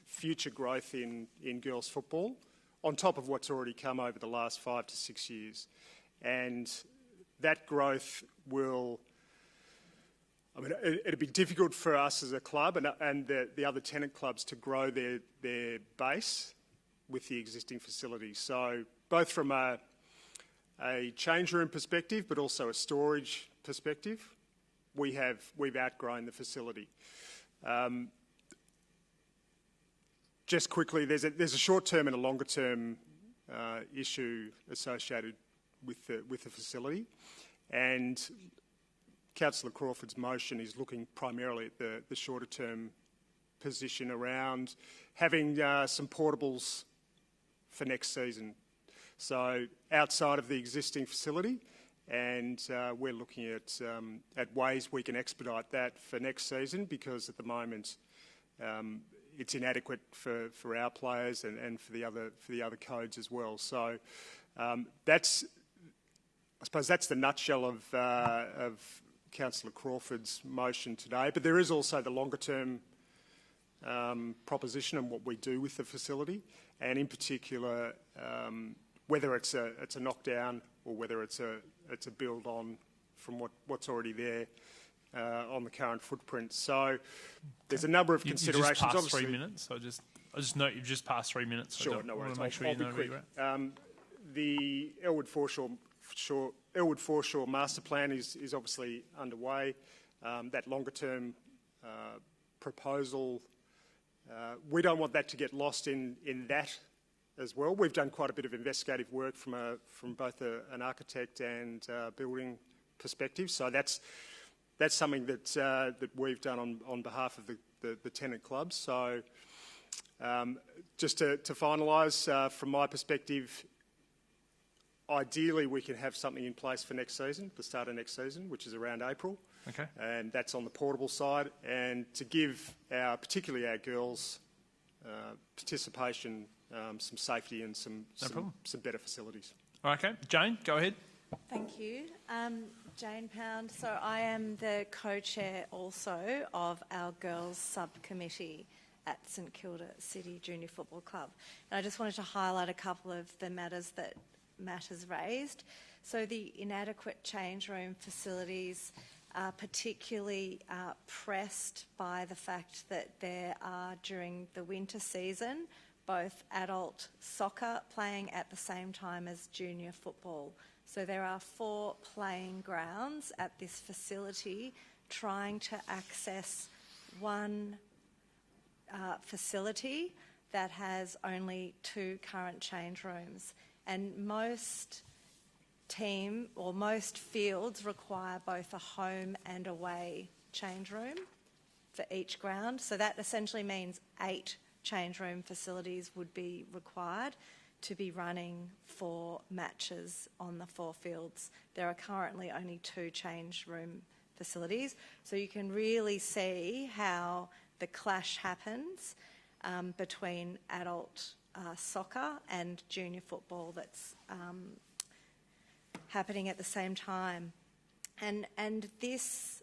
future growth in girls' football, on top of what's already come over the last 5 to 6 years. And that growth will... it'd be difficult for us as a club and the other tenant clubs to grow their base with the existing facilities. So both from a change room perspective, but also a storage perspective, we've outgrown the facility. Just quickly, there's a short-term and a longer-term issue associated with the facility, and Councillor Crawford's motion is looking primarily at the shorter-term position around having some portables for next season. So outside of the existing facility, and we're looking at ways we can expedite that for next season, because at the moment it's inadequate for our players and for the other codes as well. So I suppose that's the nutshell of Councillor Crawford's motion today. But there is also the longer term proposition and what we do with the facility, and in particular whether it's a knockdown or whether it's a build on from what's already there on the current footprint. So there's a number of considerations. You just passed 3 minutes. I just note you've just passed 3 minutes. Sure, no worries. Make sure I'll be quick. The Elwood Foreshore Master Plan is obviously underway. That longer term proposal, we don't want that to get lost in that as well. We've done quite a bit of investigative work from both an architect and building perspective, so that's something that we've done on behalf of the tenant clubs. So just to finalise, from my perspective, ideally we can have something in place for next season, the start of next season, which is around April. Okay. And that's on the portable side, and to give particularly our girls participation, some safety and some better facilities. Okay, Jane, go ahead. Thank you. Jane Pound. So I am the co-chair also of our girls subcommittee at St Kilda City Junior Football Club. And I just wanted to highlight a couple of the matters that Matt has raised. So the inadequate change room facilities are particularly pressed by the fact that there are, during the winter season, both adult soccer playing at the same time as junior football. So there are 4 playing grounds at this facility trying to access one facility that has only 2 current change rooms. And most fields require both a home and away change room for each ground. So that essentially means 8 change room facilities would be required to be running 4 matches on the 4 fields. There are currently only 2 change room facilities. So you can really see how the clash happens between adult soccer and junior football that's happening at the same time. And this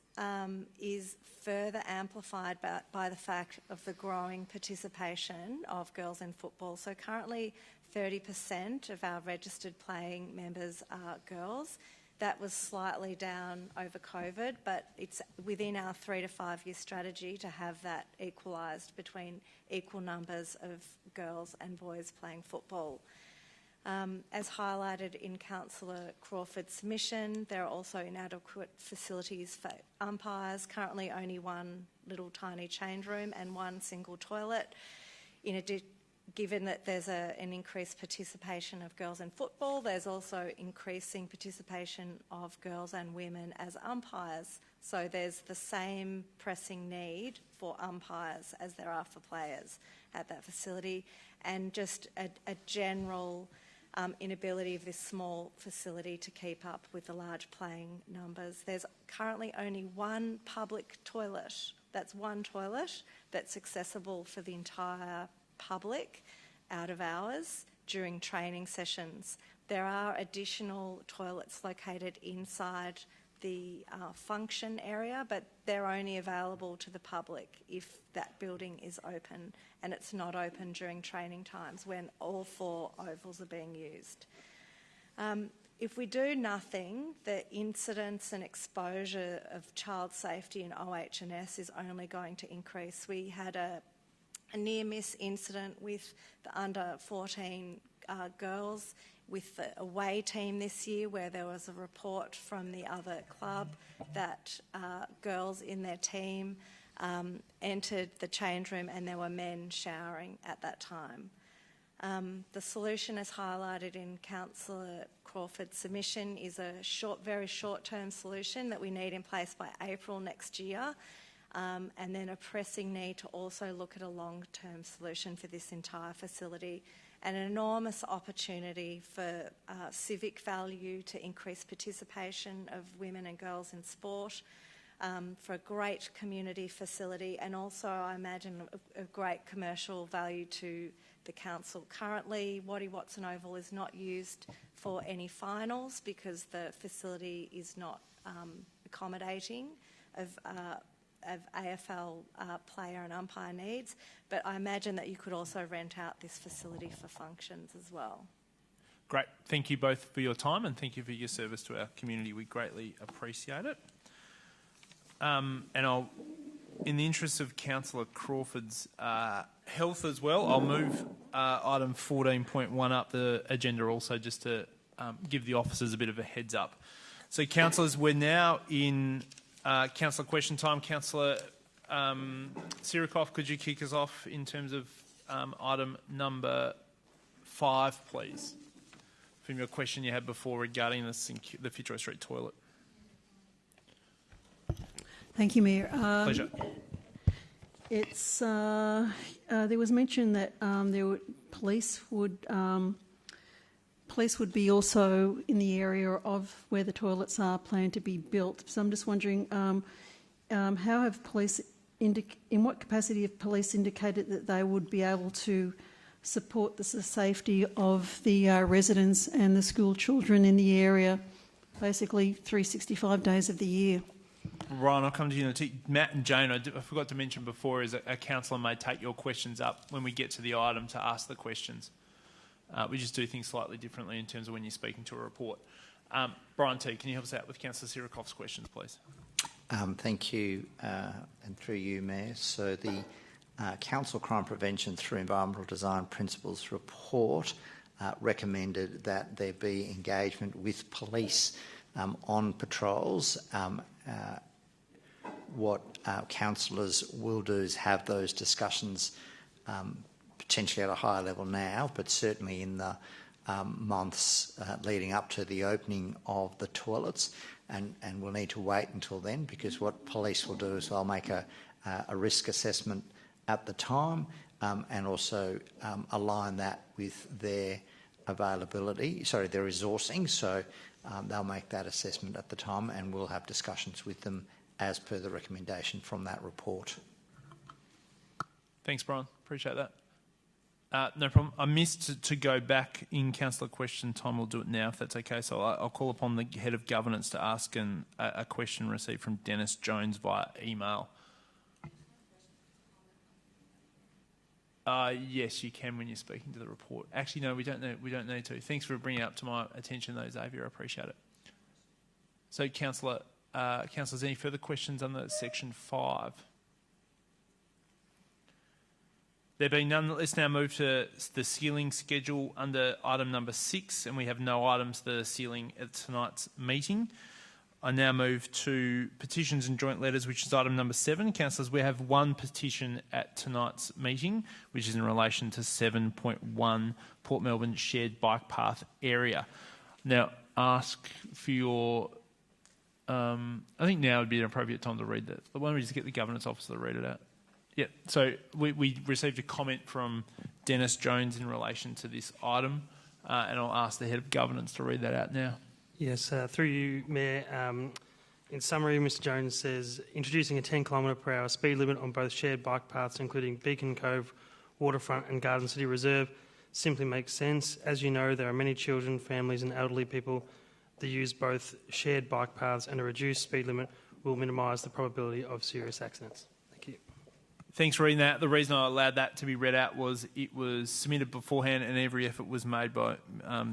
is further amplified by the fact of the growing participation of girls in football. So currently 30% of our registered playing members are girls. That was slightly down over COVID, but it's within our 3 to 5 year strategy to have that equalised between equal numbers of girls and boys playing football. As highlighted in Councillor Crawford's submission, there are also inadequate facilities for umpires, currently only 1 little tiny change room and 1 single toilet. Given that there's an increased participation of girls in football, there's also increasing participation of girls and women as umpires. So there's the same pressing need for umpires as there are for players at that facility, and just a general inability of this small facility to keep up with the large playing numbers. There's currently only 1 public toilet. That's 1 toilet that's accessible for the entire public out of hours during training sessions. There are additional toilets located inside the function area, but they're only available to the public if that building is open, and it's not open during training times when all 4 ovals are being used. If we do nothing, the incidence and exposure of child safety in OH&S is only going to increase. We had a near-miss incident with the under-14 girls with the away team this year, where there was a report from the other club that girls in their team entered the change room and there were men showering at that time. The solution, as highlighted in Councillor Crawford's submission, is a very short-term solution that we need in place by April next year. And then a pressing need to also look at a long-term solution for this entire facility, and an enormous opportunity for civic value to increase participation of women and girls in sport, for a great community facility, and also, I imagine, a great commercial value to the council. Currently, Waddy Watson Oval is not used for any finals because the facility is not accommodating of AFL player and umpire needs, but I imagine that you could also rent out this facility for functions as well. Great. Thank you both for your time, and thank you for your service to our community. We greatly appreciate it. And in the interest of Councillor Crawford's health as well, I'll move item 14.1 up the agenda also, just to give the officers a bit of a heads up. So, councillors, we're now in councillor question time. Councillor Sirikoff, could you kick us off in terms of item number 5, please? From your question you had before regarding the Fitzroy Street toilet. Thank you, Mayor. Pleasure. It's there was mention that police would be also in the area of where the toilets are planned to be built. So I'm just wondering, how have police, in what capacity have police indicated that they would be able to support the safety of the residents and the school children in the area, basically 365 days of the year? Ryan, I'll come to you. Matt and Jane, I forgot to mention before, is a councillor may take your questions up when we get to the item to ask the questions. We just do things slightly differently in terms of when you're speaking to a report. Brian T, can you help us out with Councillor Sirikoff's questions, please? Thank you, and through you, Mayor. So the Council Crime Prevention through Environmental Design Principles report recommended that there be engagement with police on patrols. What councillors will do is have those discussions potentially at a higher level now, but certainly in the months leading up to the opening of the toilets, and we'll need to wait until then, because what police will do is they'll make a risk assessment at the time and also align that with their availability, their resourcing. So they'll make that assessment at the time, and we'll have discussions with them as per the recommendation from that report. Thanks, Brian. Appreciate that. No problem. I missed to go back in councillor question time. We'll do it now if that's okay. So I'll call upon the Head of Governance to ask a question received from Dennis Jones via email. Yes, you can when you're speaking to the report. Actually, no, we don't need to. Thanks for bringing it up to my attention, though, Xavier. I appreciate it. So, councillors, any further questions under section 5? There being none, let's now move to the sealing schedule under item number 6, and we have no items that are sealing at tonight's meeting. I now move to petitions and joint letters, which is item number 7. Councillors, we have one petition at tonight's meeting, which is in relation to 7.1 Port Melbourne Shared Bike Path area. Now, ask for your... I think now would be an appropriate time to read that. But why don't we just get the Governance Officer to read it out? Yeah, so we received a comment from Dennis Jones in relation to this item, and I'll ask the Head of Governance to read that out now. Yes, through you, Mayor. In summary, Mr Jones says, introducing a 10 km/h speed limit on both shared bike paths, including Beacon Cove, Waterfront and Garden City Reserve, simply makes sense. As you know, there are many children, families and elderly people that use both shared bike paths, and a reduced speed limit will minimise the probability of serious accidents. Thank you. Thanks for reading that. The reason I allowed that to be read out was it was submitted beforehand, and every effort was made by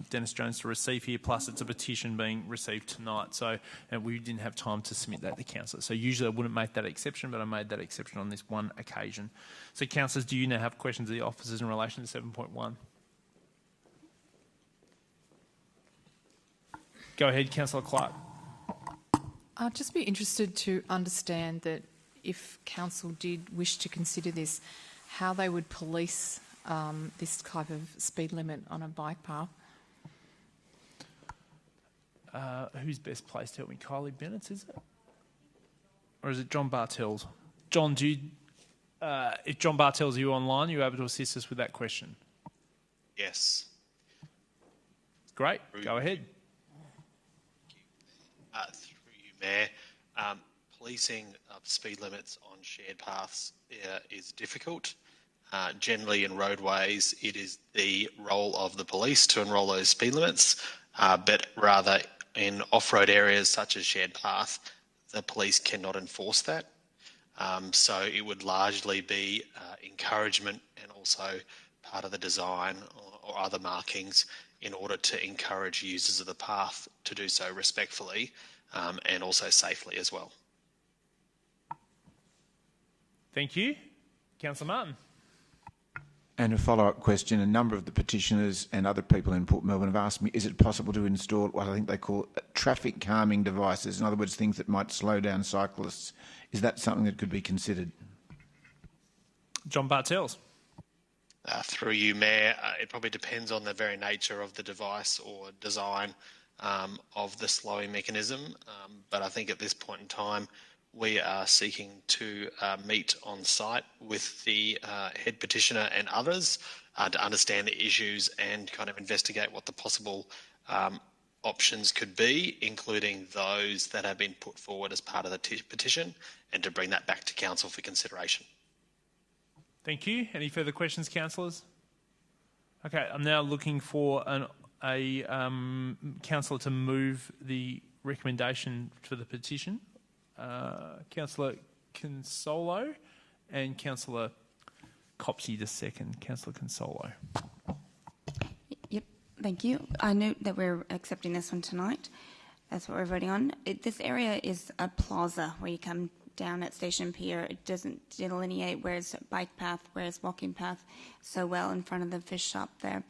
Dennis Jones to receive here, plus it's a petition being received tonight, so and we didn't have time to submit that to council. So usually I wouldn't make that exception, but I made that exception on this one occasion. So councillors, do you now have questions of the officers in relation to 7.1? Go ahead, Councillor Clark. I'd just be interested to understand that if council did wish to consider this, how they would police this type of speed limit on a bike path. Who's best placed to help me? Kylie Bennett, is it? Or is it John Bartels? John, do you, if John Bartels, are you online? Are you able to assist us with that question? Yes. Great. Go ahead. Through you, Mayor. Policing speed limits on shared paths is difficult. Generally in roadways, it is the role of the police to enrol those speed limits, but rather in off-road areas such as shared path, the police cannot enforce that. So it would largely be encouragement and also part of the design or other markings in order to encourage users of the path to do so respectfully and also safely as well. Thank you. Councillor Martin. And a follow-up question. A number of the petitioners and other people in Port Melbourne have asked me, is it possible to install what I think they call traffic calming devices, in other words, things that might slow down cyclists? Is that something that could be considered? John Bartels. Through you, Mayor, it probably depends on the very nature of the device or design of the slowing mechanism. But I think at this point in time, we are seeking to meet on site with the head petitioner and others to understand the issues and kind of investigate what the possible options could be, including those that have been put forward as part of the petition, and to bring that back to Council for consideration. Thank you. Any further questions, councillors? Okay, I'm now looking for a councillor to move the recommendation for the petition. Councillor Consolo and Councillor Copsey the second. Councillor Consolo. Yep, thank you. I note that we're accepting this one tonight. That's what we're voting on. This area is a plaza where you come down at Station Pier. It doesn't delineate where's bike path, where's walking path so well in front of the fish shop there.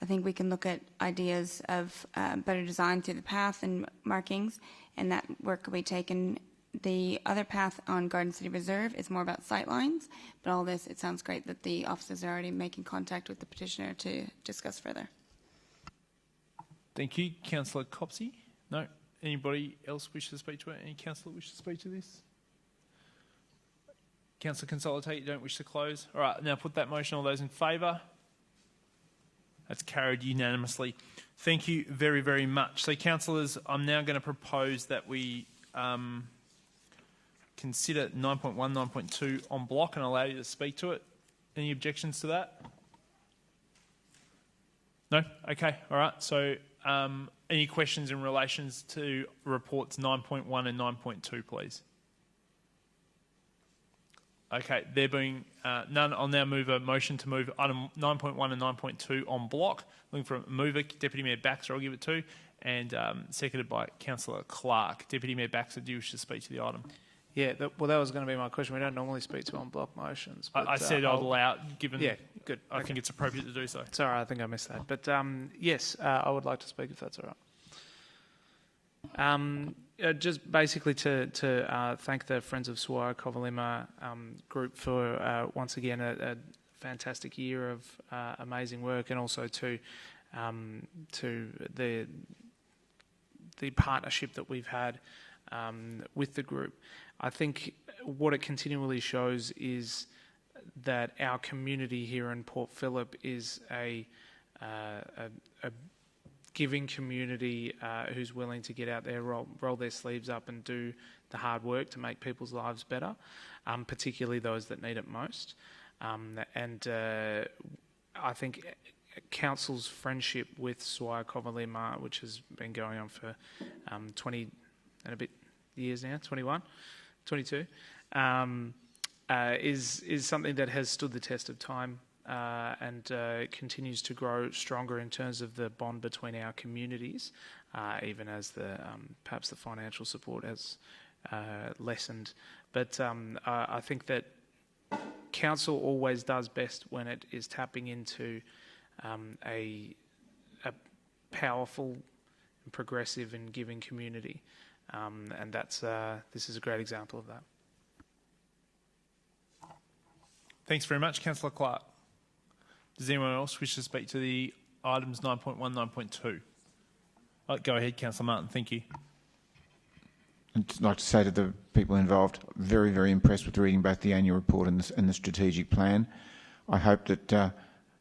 I think we can look at ideas of better design through the path and markings, and that work will be taken. The other path on Garden City Reserve is more about sightlines, but all this, it sounds great that the officers are already making contact with the petitioner to discuss further. Thank you. Councillor Copsey? No. Anybody else wish to speak to it? Any councillor wish to speak to this? Councillor Consolidate, you don't wish to close? All right, now put that motion. All those in favour? That's carried unanimously. Thank you very, very much. So, councillors, I'm now going to propose that we consider 9.1, 9.2 on block and allow you to speak to it. Any objections to that? No? Okay, all right. So, any questions in relation to reports 9.1 and 9.2, please? Okay, there being none, I'll now move a motion to move item 9.1 and 9.2 on block. Looking for a mover, Deputy Mayor Baxter, I'll give it to, and seconded by Councillor Clark. Deputy Mayor Baxter, do you wish to speak to the item? Yeah, well, that was going to be my question. We don't normally speak to on block motions. But, I said I'd allow, given yeah, good. I think it's appropriate to do so. Sorry, I think I missed that. But yes, I would like to speak if that's all right. Just basically to thank the Friends of Suai Covalima group for once again a fantastic year of amazing work, and also to the partnership that we've had with the group. I think what it continually shows is that our community here in Port Phillip is a giving community who's willing to get out there, roll their sleeves up and do the hard work to make people's lives better, particularly those that need it most. And I think Council's friendship with Suai Covalima, which has been going on for 20 and a bit years now, 21, 22, is something that has stood the test of time. And continues to grow stronger in terms of the bond between our communities, even as perhaps the financial support has lessened. But I think that Council always does best when it is tapping into a powerful, progressive and giving community, and this is a great example of that. Thanks very much, Councillor Clark. Does anyone else wish to speak to the items 9.1, 9.2? Go ahead, Councillor Martin. Thank you. I'd like to say to the people involved, very, very impressed with reading both the annual report and the strategic plan. I hope that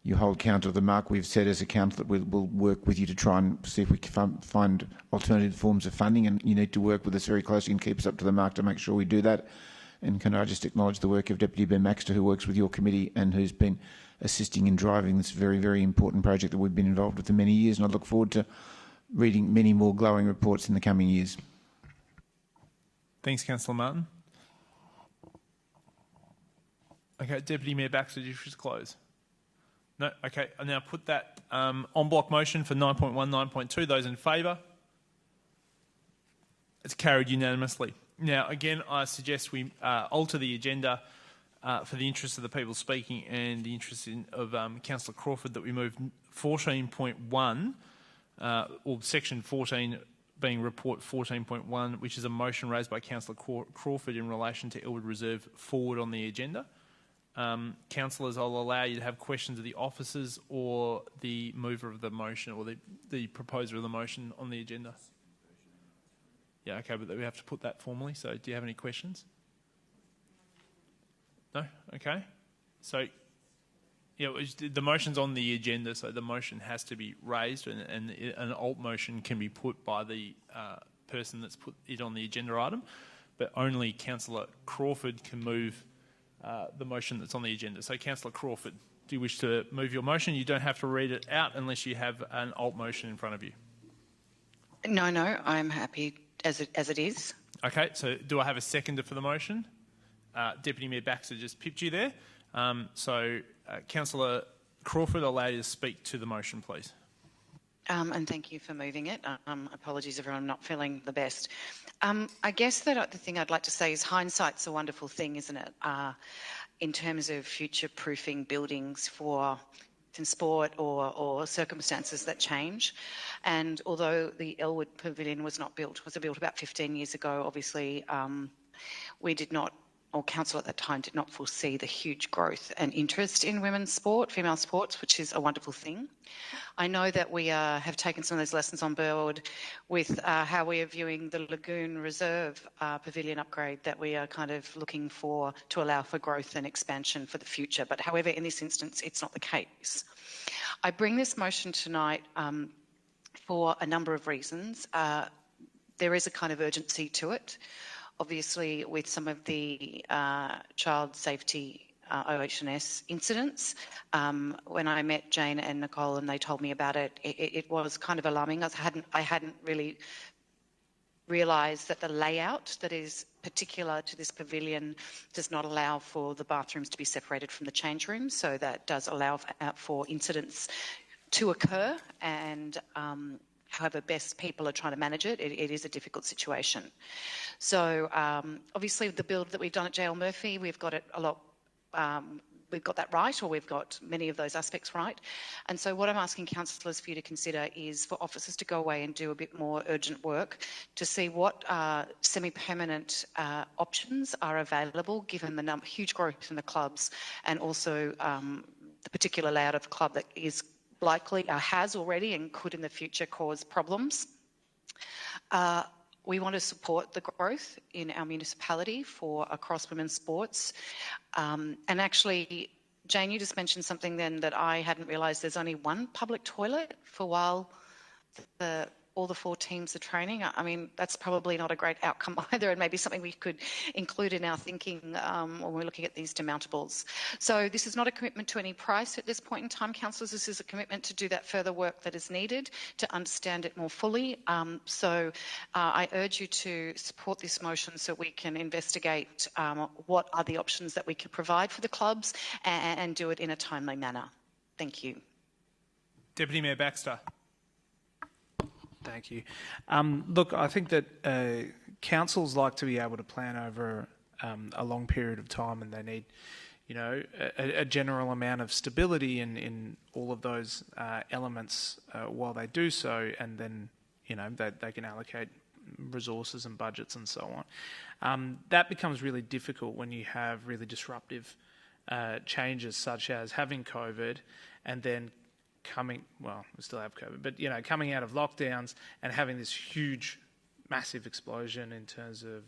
you hold count of the mark we've set as a council, that we'll work with you to try and see if we can find alternative forms of funding, and you need to work with us very closely and keep us up to the mark to make sure we do that. And can I just acknowledge the work of Deputy Ben Maxter, who works with your committee and who's been assisting in driving this very, very important project that we've been involved with for many years, and I look forward to reading many more glowing reports in the coming years. Thanks, Councillor Martin. Okay, Deputy Mayor Baxter, do you wish to close? No? Okay, I now put that en bloc motion for 9.1, 9.2. Those in favour? It's carried unanimously. Now, again, I suggest we alter the agenda for the interest of the people speaking and the interest of Councillor Crawford, that we move 14.1, or section 14 being report 14.1, which is a motion raised by Councillor Crawford in relation to Elwood Reserve, forward on the agenda. councillors, I'll allow you to have questions of the officers or the mover of the motion or the proposer of the motion on the agenda. Yeah, okay, but we have to put that formally. So do you have any questions? No? Okay. So, yeah, the motion's on the agenda, so the motion has to be raised, and an alt motion can be put by the person that's put it on the agenda item, but only Councillor Crawford can move the motion that's on the agenda. So, Councillor Crawford, do you wish to move your motion? You don't have to read it out unless you have an alt motion in front of you. No, I'm happy as it is. Okay, so do I have a seconder for the motion? Deputy Mayor Baxter just pipped you there. Councillor Crawford, I'll allow you to speak to the motion, please. And thank you for moving it. Apologies, everyone, I'm not feeling the best. I guess that the thing I'd like to say is hindsight's a wonderful thing, isn't it? In terms of future-proofing buildings for sport or circumstances that change. And although the Elwood Pavilion was built about 15 years ago, obviously we did not, or council at that time did not foresee the huge growth and interest in women's sport, female sports, which is a wonderful thing. I know that we have taken some of those lessons on board with how we are viewing the Lagoon Reserve Pavilion upgrade that we are kind of looking for to allow for growth and expansion for the future. But however, in this instance, it's not the case. I bring this motion tonight for a number of reasons. There is a kind of urgency to it. Obviously, with some of the child safety OH&S incidents, when I met Jane and Nicole and they told me about it, it was kind of alarming. I hadn't really realised that the layout that is particular to this pavilion does not allow for the bathrooms to be separated from the change rooms, so that does allow for incidents to occur, and however best people are trying to manage it, it is a difficult situation. So obviously the build that we've done at JL Murphy, we've got it a lot, we've got that right, or we've got many of those aspects right. And so what I'm asking councillors for you to consider is for officers to go away and do a bit more urgent work to see what semi-permanent options are available given the huge growth in the clubs, and also the particular layout of the club that is likely has already and could in the future cause problems. We want to support the growth in our municipality for across women's sports. And actually, Jane, you just mentioned something then that I hadn't realised. There's only one public toilet for while all the 4 teams are training. I mean, that's probably not a great outcome either, and maybe something we could include in our thinking when we're looking at these demountables. So this is not a commitment to any price at this point in time, councillors. This is a commitment to do that further work that is needed to understand it more fully. I urge you to support this motion so we can investigate what are the options that we can provide for the clubs and do it in a timely manner. Thank you. Deputy Mayor Baxter. Thank you. Look, I think that councils like to be able to plan over a long period of time, and they need, a general amount of stability in all of those elements while they do so, and then, they can allocate resources and budgets and so on. That becomes really difficult when you have really disruptive changes such as having COVID and then we still have COVID, but, coming out of lockdowns and having this huge, massive explosion in terms of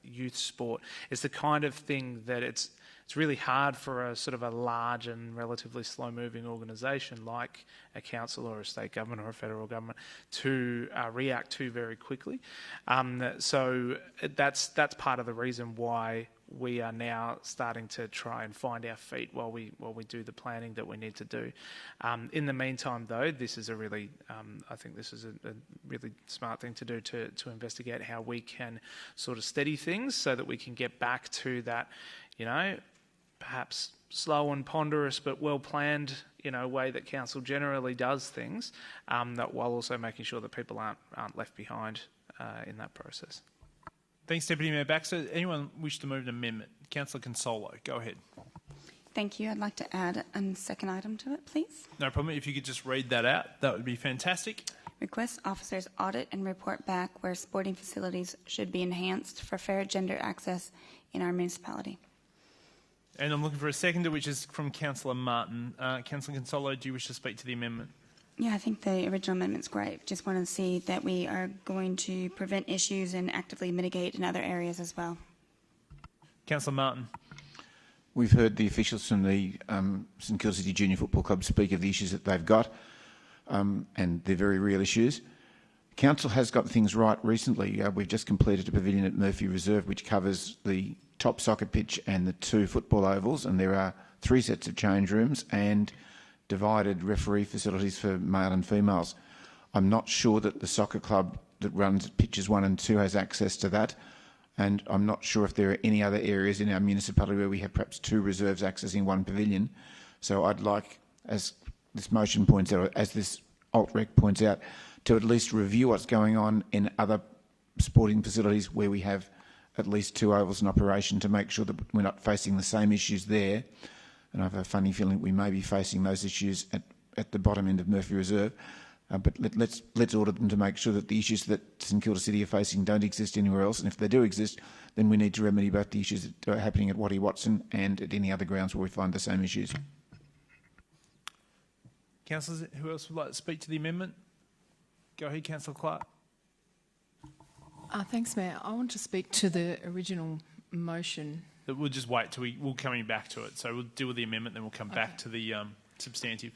youth sport is the kind of thing that it's really hard for a sort of a large and relatively slow-moving organisation like a council or a state government or a federal government to react to very quickly. So that's part of the reason why we are now starting to try and find our feet while we do the planning that we need to do. In the meantime, though, this is a really, I think this is a really smart thing to do to investigate how we can sort of steady things so that we can get back to that, perhaps slow and ponderous but well-planned, way that council generally does things, that while also making sure that people aren't left behind in that process. Thanks, Deputy Mayor Baxter. Anyone wish to move an amendment? Councillor Consolo, go ahead. Thank you. I'd like to add a second item to it, please. No problem. If you could just read that out, that would be fantastic. Request officers audit and report back where sporting facilities should be enhanced for fair gender access in our municipality. And I'm looking for a seconder, which is from Councillor Martin. Councillor Consolo, do you wish to speak to the amendment? Yeah, I think the original amendment's great. Just want to see that we are going to prevent issues and actively mitigate in other areas as well. Councillor Martin. We've heard the officials from the St Kilda City Junior Football Club speak of the issues that they've got, and they're very real issues. Council has got things right recently. We've just completed a pavilion at Murphy Reserve which covers the top soccer pitch and the 2 football ovals, and there are 3 sets of change rooms and divided referee facilities for male and females. I'm not sure that the soccer club that runs pitches 1 and 2 has access to that, and I'm not sure if there are any other areas in our municipality where we have perhaps 2 reserves accessing 1 pavilion. So I'd like, as this motion points out, as this alt-rec points out, to at least review what's going on in other sporting facilities where we have at least 2 ovals in operation to make sure that we're not facing the same issues there. And I have a funny feeling we may be facing those issues at the bottom end of Murphy Reserve. But let's order them to make sure that the issues that St Kilda City are facing don't exist anywhere else. And if they do exist, then we need to remedy both the issues that are happening at Wattie Watson and at any other grounds where we find the same issues. Councillors, who else would like to speak to the amendment? Go ahead, Councillor Clark. Thanks, Mayor. I want to speak to the original motion. We'll just wait till we'll coming back to it. So we'll deal with the amendment, then we'll come back to the substantive.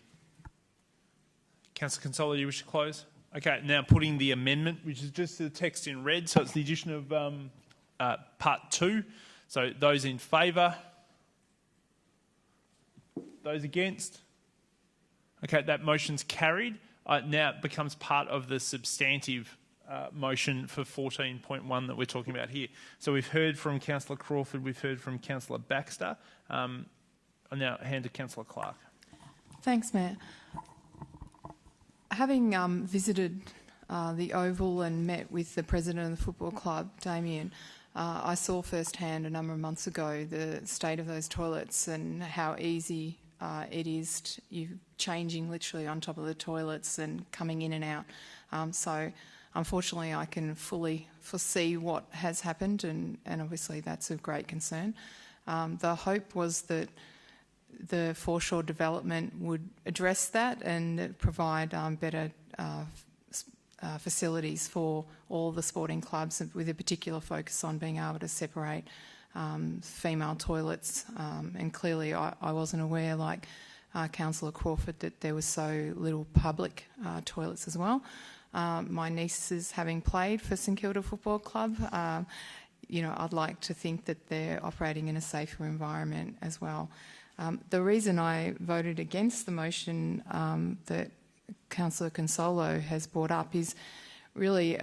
Councillor Consolo, you wish to close? Okay, now putting the amendment, which is just the text in red, so it's the addition of part 2. So those in favour? Those against? Okay, that motion's carried. Now it becomes part of the substantive motion for 14.1 that we're talking about here. So we've heard from Councillor Crawford, we've heard from Councillor Baxter. I'll now hand to Councillor Clark. Thanks, Mayor. Having visited the Oval and met with the president of the football club, Damien, I saw firsthand a number of months ago the state of those toilets and how easy it is you changing literally on top of the toilets and coming in and out. So unfortunately I can fully foresee what has happened, and obviously that's of great concern. The hope was that the foreshore development would address that and provide better facilities for all the sporting clubs, with a particular focus on being able to separate female toilets. And clearly I wasn't aware, like Councillor Crawford, that there was so little public toilets as well. My nieces, having played for St Kilda Football Club, I'd like to think that they're operating in a safer environment as well. The reason I voted against the motion that Councillor Consolo has brought up is really,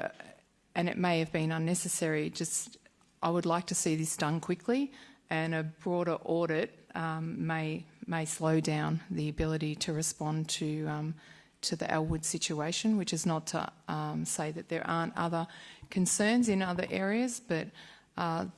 and it may have been unnecessary, just I would like to see this done quickly, and a broader audit may slow down the ability to respond to the Elwood situation, which is not to say that there aren't other concerns in other areas, but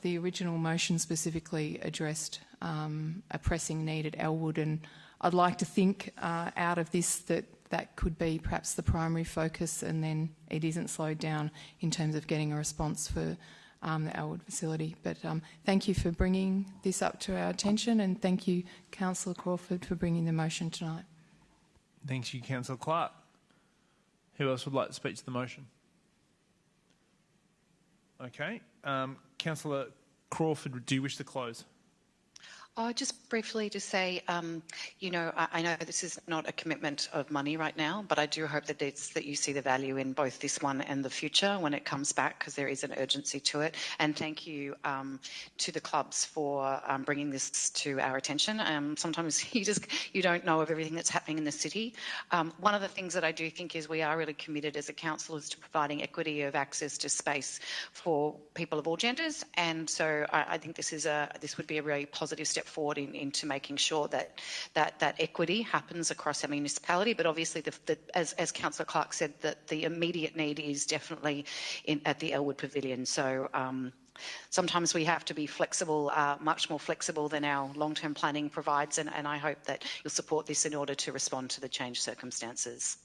the original motion specifically addressed a pressing need at Elwood, and I'd like to think out of this that could be perhaps the primary focus, and then it isn't slowed down in terms of getting a response for the Elwood facility. But thank you for bringing this up to our attention, and thank you, Councillor Crawford, for bringing the motion tonight. Thank you, Councillor Clark. Who else would like to speak to the motion? Okay. Councillor Crawford, do you wish to close? Just briefly to say, I know this is not a commitment of money right now, but I do hope that you see the value in both this one and the future when it comes back, because there is an urgency to it. And thank you to the clubs for bringing this to our attention. Sometimes you don't know of everything that's happening in the city. One of the things that I do think is we are really committed as a council is to providing equity of access to space for people of all genders, and so I think this would be a really positive step forward into making sure that equity happens across our municipality. But obviously, as Councillor Clark said, that the immediate need is definitely at the Elwood Pavilion. So sometimes we have to be flexible, much more flexible than our long-term planning provides, and I hope that you'll support this in order to respond to the changed circumstances.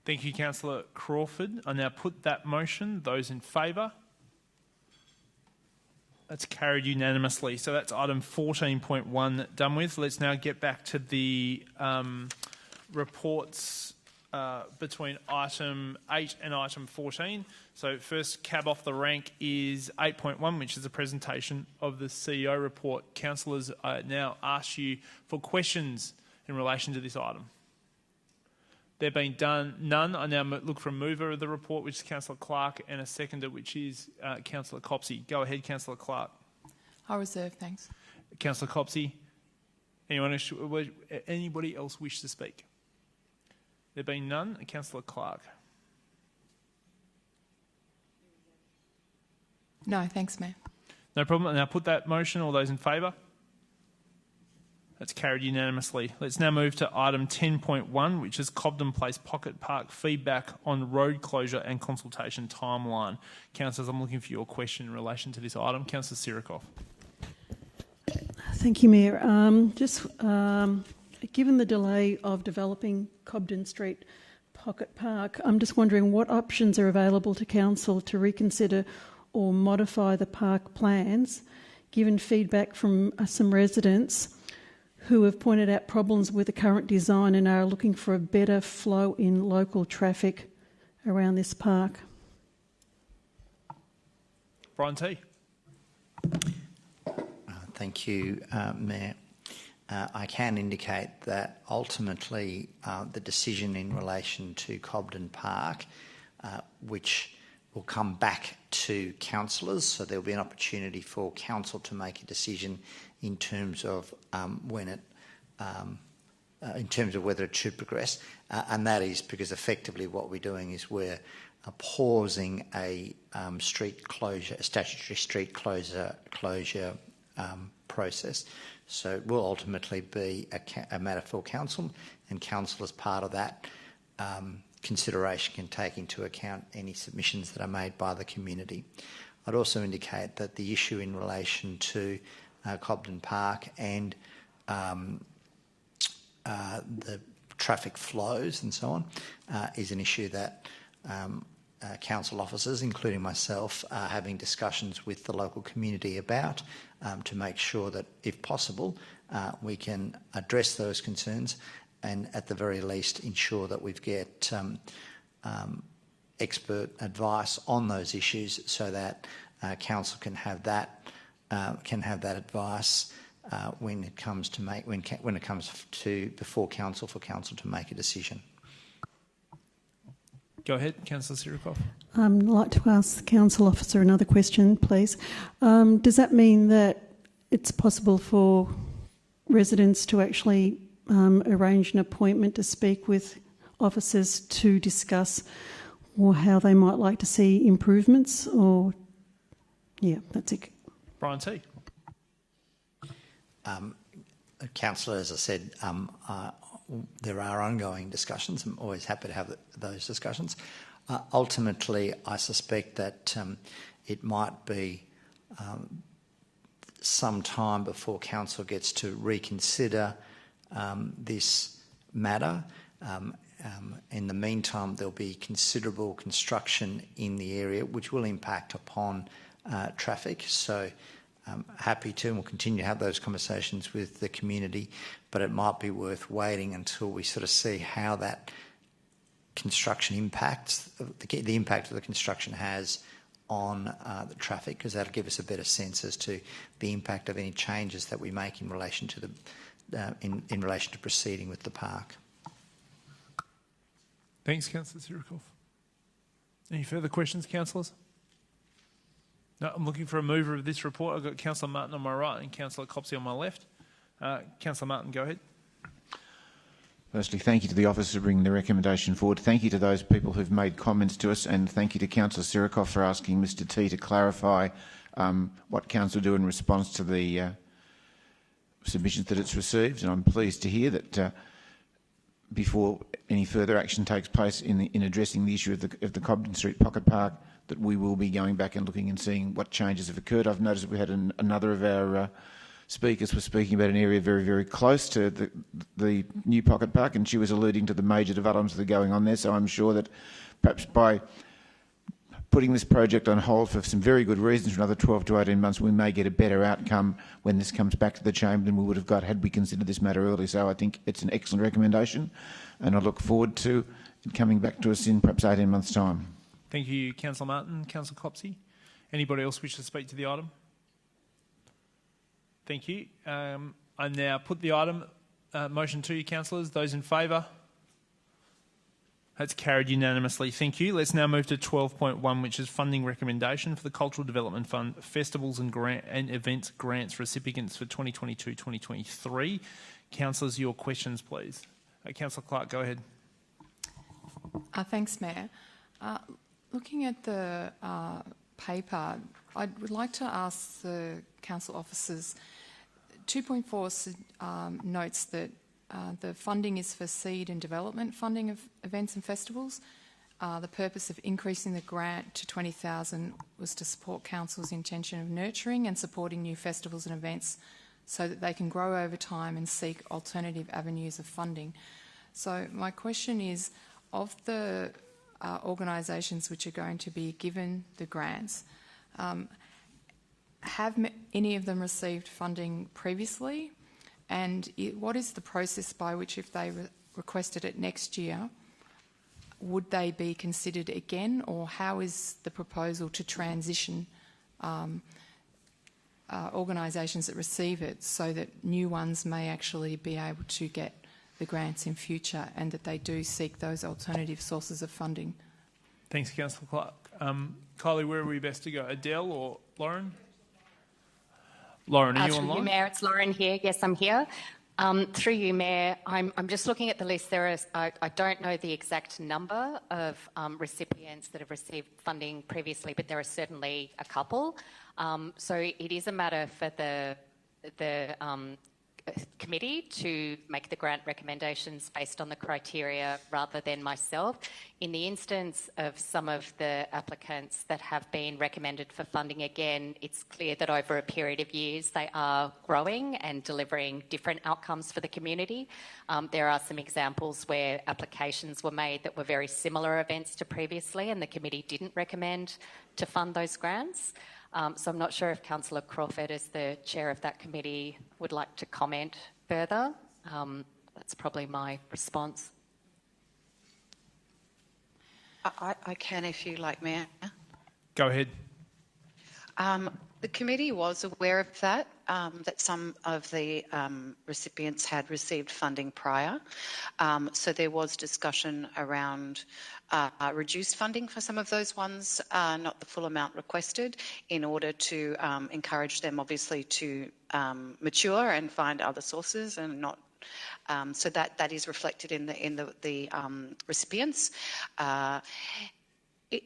Thank you, Councillor Crawford. I now put that motion. Those in favour? That's carried unanimously. So that's item 14.1 done with. Let's now get back to the reports between item 8 and item 14. So first cab off the rank is 8.1, which is a presentation of the CEO report. Councillors, I now ask you for questions in relation to this item. There being none, I now look for a mover of the report, which is Councillor Clark, and a seconder, which is Councillor Copsey. Go ahead, Councillor Clark. I'll reserve, thanks. Councillor Copsey. Anybody else wish to speak? There being none, Councillor Clark. No, thanks, Mayor. No problem. Now put that motion. All those in favour? That's carried unanimously. Let's now move to item 10.1, which is Cobden Place Pocket Park feedback on road closure and consultation timeline. Councillors, I'm looking for your question in relation to this item. Councillor Sirikoff. Thank you, Mayor. Given the delay of developing Cobden Street Pocket Park, I'm just wondering what options are available to Council to reconsider or modify the park plans, given feedback from some residents who have pointed out problems with the current design and are looking for a better flow in local traffic around this park. Brian T. Thank you, Mayor. I can indicate that ultimately the decision in relation to Cobden Park, which will come back to councillors, so there'll be an opportunity for council to make a decision in terms of in terms of whether it should progress, and that is because effectively what we're doing is we're pausing a street closure, a statutory street closure process. So it will ultimately be a matter for council, and council as part of that consideration can take into account any submissions that are made by the community. I'd also indicate that the issue in relation to Cobden Park and the traffic flows and so on is an issue that council officers, including myself, are having discussions with the local community about to make sure that, if possible, we can address those concerns and, at the very least, ensure that we get expert advice on those issues so that council can have that advice when it comes to before council for council to make a decision. Go ahead, Councillor Sirikoff. I'd like to ask the council officer another question, please. Does that mean that it's possible for residents to actually arrange an appointment to speak with officers to discuss or how they might like to see improvements? Or, yeah, that's it. Brian T. Councillor, as I said, there are ongoing discussions. I'm always happy to have those discussions. Ultimately, I suspect that it might be some time before council gets to reconsider this matter. In the meantime, there'll be considerable construction in the area which will impact upon traffic. So I'm happy to, and we'll continue to have those conversations with the community, but it might be worth waiting until we sort of see how that construction impacts, the impact that the construction has on the traffic, because that'll give us a better sense as to the impact of any changes that we make in relation to in relation to proceeding with the park. Thanks, Councillor Sirikoff. Any further questions, councillors? No, I'm looking for a mover of this report. I've got Councillor Martin on my right and Councillor Copsey on my left. Councillor Martin, go ahead. Firstly, thank you to the officer for bringing the recommendation forward. Thank you to those people who've made comments to us, and thank you to Councillor Sirikoff for asking Mr T to clarify what Council do in response to the submissions that it's received. And I'm pleased to hear that before any further action takes place in addressing the issue of the Cobden Street Pocket Park, that we will be going back and looking and seeing what changes have occurred. I've noticed that we had another of our speakers was speaking about an area very, very close to the new pocket park, and she was alluding to the major developments that are going on there. So I'm sure that perhaps by putting this project on hold for some very good reasons for another 12 to 18 months, we may get a better outcome when this comes back to the chamber than we would have got had we considered this matter early. So I think it's an excellent recommendation, and I look forward to it coming back to us in perhaps 18 months' time. Thank you, Councillor Martin. Councillor Copsey. Anybody else wish to speak to the item? Thank you. I now put the item motion to you, councillors. Those in favour? That's carried unanimously. Thank you. Let's now move to 12.1, which is funding recommendation for the Cultural Development Fund festivals and events grants recipients for 2022-2023. Councillors, your questions, please. Councillor Clark, go ahead. Thanks, Mayor. Looking at the paper, I would like to ask the council officers. 2.4 notes that the funding is for seed and development funding of events and festivals. The purpose of increasing the grant to $20,000 was to support council's intention of nurturing and supporting new festivals and events so that they can grow over time and seek alternative avenues of funding. So my question is, of the organisations which are going to be given the grants, have any of them received funding previously? And what is the process by which, if they requested it next year, would they be considered again, or how is the proposal to transition organisations that receive it so that new ones may actually be able to get the grants in future and that they do seek those alternative sources of funding? Thanks, Councillor Clark. Kylie, where are we best to go? Adele or Lauren? Lauren, are you through online? you, Mayor, it's Lauren here. Yes, I'm here. Through you, Mayor, I'm just looking at the list. I don't know the exact number of recipients that have received funding previously, but there are certainly a couple. So it is a matter for the committee to make the grant recommendations based on the criteria rather than myself. In the instance of some of the applicants that have been recommended for funding again, it's clear that over a period of years they are growing and delivering different outcomes for the community. There are some examples where applications were made that were very similar events to previously and the committee didn't recommend to fund those grants. So I'm not sure if Councillor Crawford, as the chair of that committee, would like to comment further. That's probably my response. I can, if you like, Mayor. Go ahead. The committee was aware of that, that some of the recipients had received funding prior. So there was discussion around reduced funding for some of those ones, not the full amount requested, in order to encourage them, obviously, to mature and find other sources and not. So that is reflected in the recipients.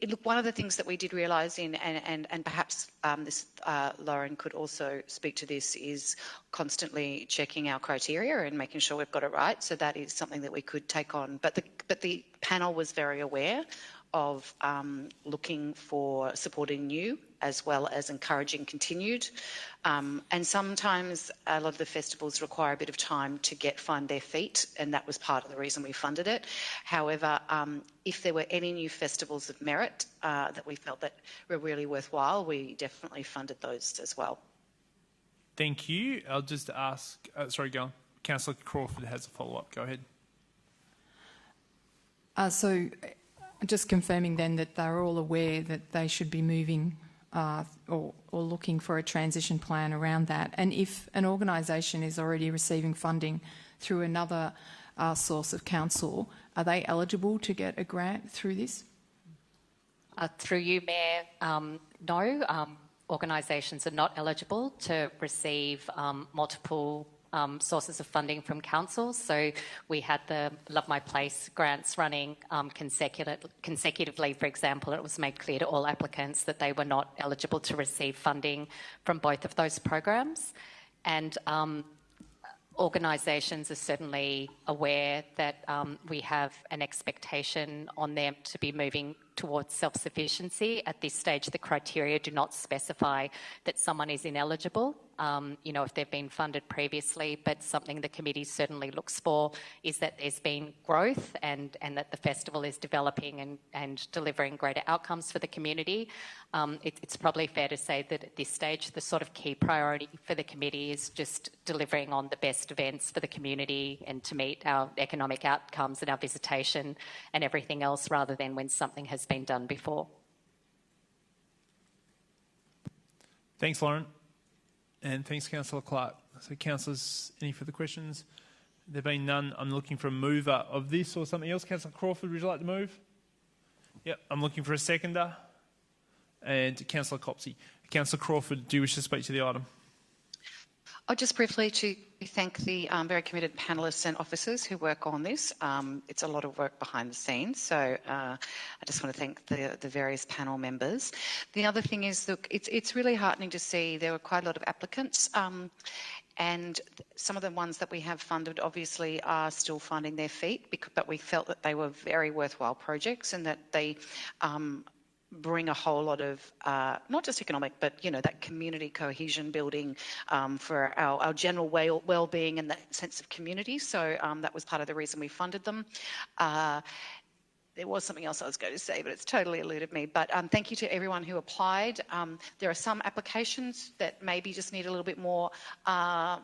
Look, one of the things that we did realise and perhaps Lauren could also speak to this, is constantly checking our criteria and making sure we've got it right. So that is something that we could take on. But the panel was very aware of looking for supporting new as well as encouraging continued. And sometimes a lot of the festivals require a bit of time to find their feet, and that was part of the reason we funded it. However, if there were any new festivals of merit that we felt that were really worthwhile, we definitely funded those as well. Thank you. I'll just ask, sorry, go on. Councillor Crawford has a follow-up. Go ahead. So just confirming then that they're all aware that they should be moving or looking for a transition plan around that. And if an organisation is already receiving funding through another source of council, are they eligible to get a grant through this? Through you, Mayor, no. Organisations are not eligible to receive multiple sources of funding from councils. So we had the Love My Place grants running consecutively, for example, and it was made clear to all applicants that they were not eligible to receive funding from both of those programs. And organisations are certainly aware that we have an expectation on them to be moving towards self-sufficiency. At this stage, the criteria do not specify that someone is ineligible if they've been funded previously, but something the committee certainly looks for is that there's been growth and that the festival is developing and delivering greater outcomes for the community. It's probably fair to say that at this stage, the sort of key priority for the committee is just delivering on the best events for the community and to meet our economic outcomes and our visitation and everything else, rather than when something has been done before. Thanks, Lauren. And thanks, Councillor Clark. So, councillors, any further questions? There being none, I'm looking for a mover of this or something else. Councillor Crawford, would you like to move? Yep, I'm looking for a seconder. And Councillor Copsey. Councillor Crawford, do you wish to speak to the item? Just briefly to thank the very committed panellists and officers who work on this. It's a lot of work behind the scenes, so I just want to thank the various panel members. The other thing is, look, it's really heartening to see there were quite a lot of applicants, and some of the ones that we have funded obviously are still finding their feet, but we felt that they were very worthwhile projects and that they bring a whole lot of not just economic, but that community cohesion building for our general well-being and that sense of community. So that was part of the reason we funded them. There was something else I was going to say, but it's totally eluded me. But thank you to everyone who applied. There are some applications that maybe just need a little bit more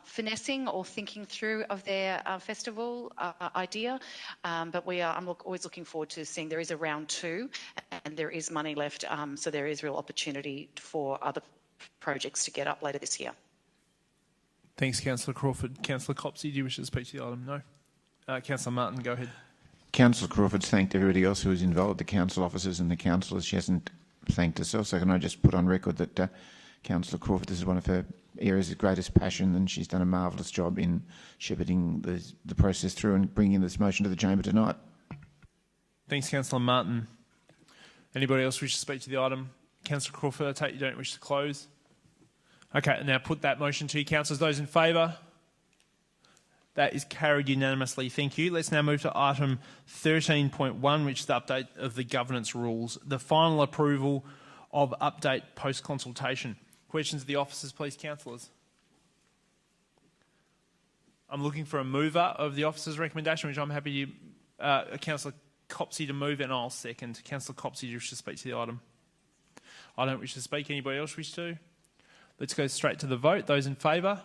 finessing or thinking through of their festival idea. But I'm always looking forward to seeing there is a round 2 and there is money left. So there is real opportunity for other projects to get up later this year. Thanks, Councillor Crawford. Councillor Copsey, do you wish to speak to the item? No. Councillor Martin, go ahead. Councillor Crawford's thanked everybody else who was involved, the council officers and the councillors. She hasn't thanked herself, so can I just put on record that Councillor Crawford, this is one of her areas of greatest passion, and she's done a marvellous job in shepherding the process through and bringing this motion to the chamber tonight. Thanks, Councillor Martin. Anybody else wish to speak to the item? Councillor Crawford, I take you don't wish to close. Okay, now put that motion to you, councillors. Those in favour? That is carried unanimously. Thank you. Let's now move to item 13.1, which is the update of the governance rules. The final approval of update post-consultation. Questions of the officers, please, councillors. I'm looking for a mover of the officers' recommendation, which I'm happy to Councillor Copsey to move, and I'll second. Councillor Copsey, do you wish to speak to the item? I don't wish to speak. Anybody else wish to? Let's go straight to the vote. Those in favour?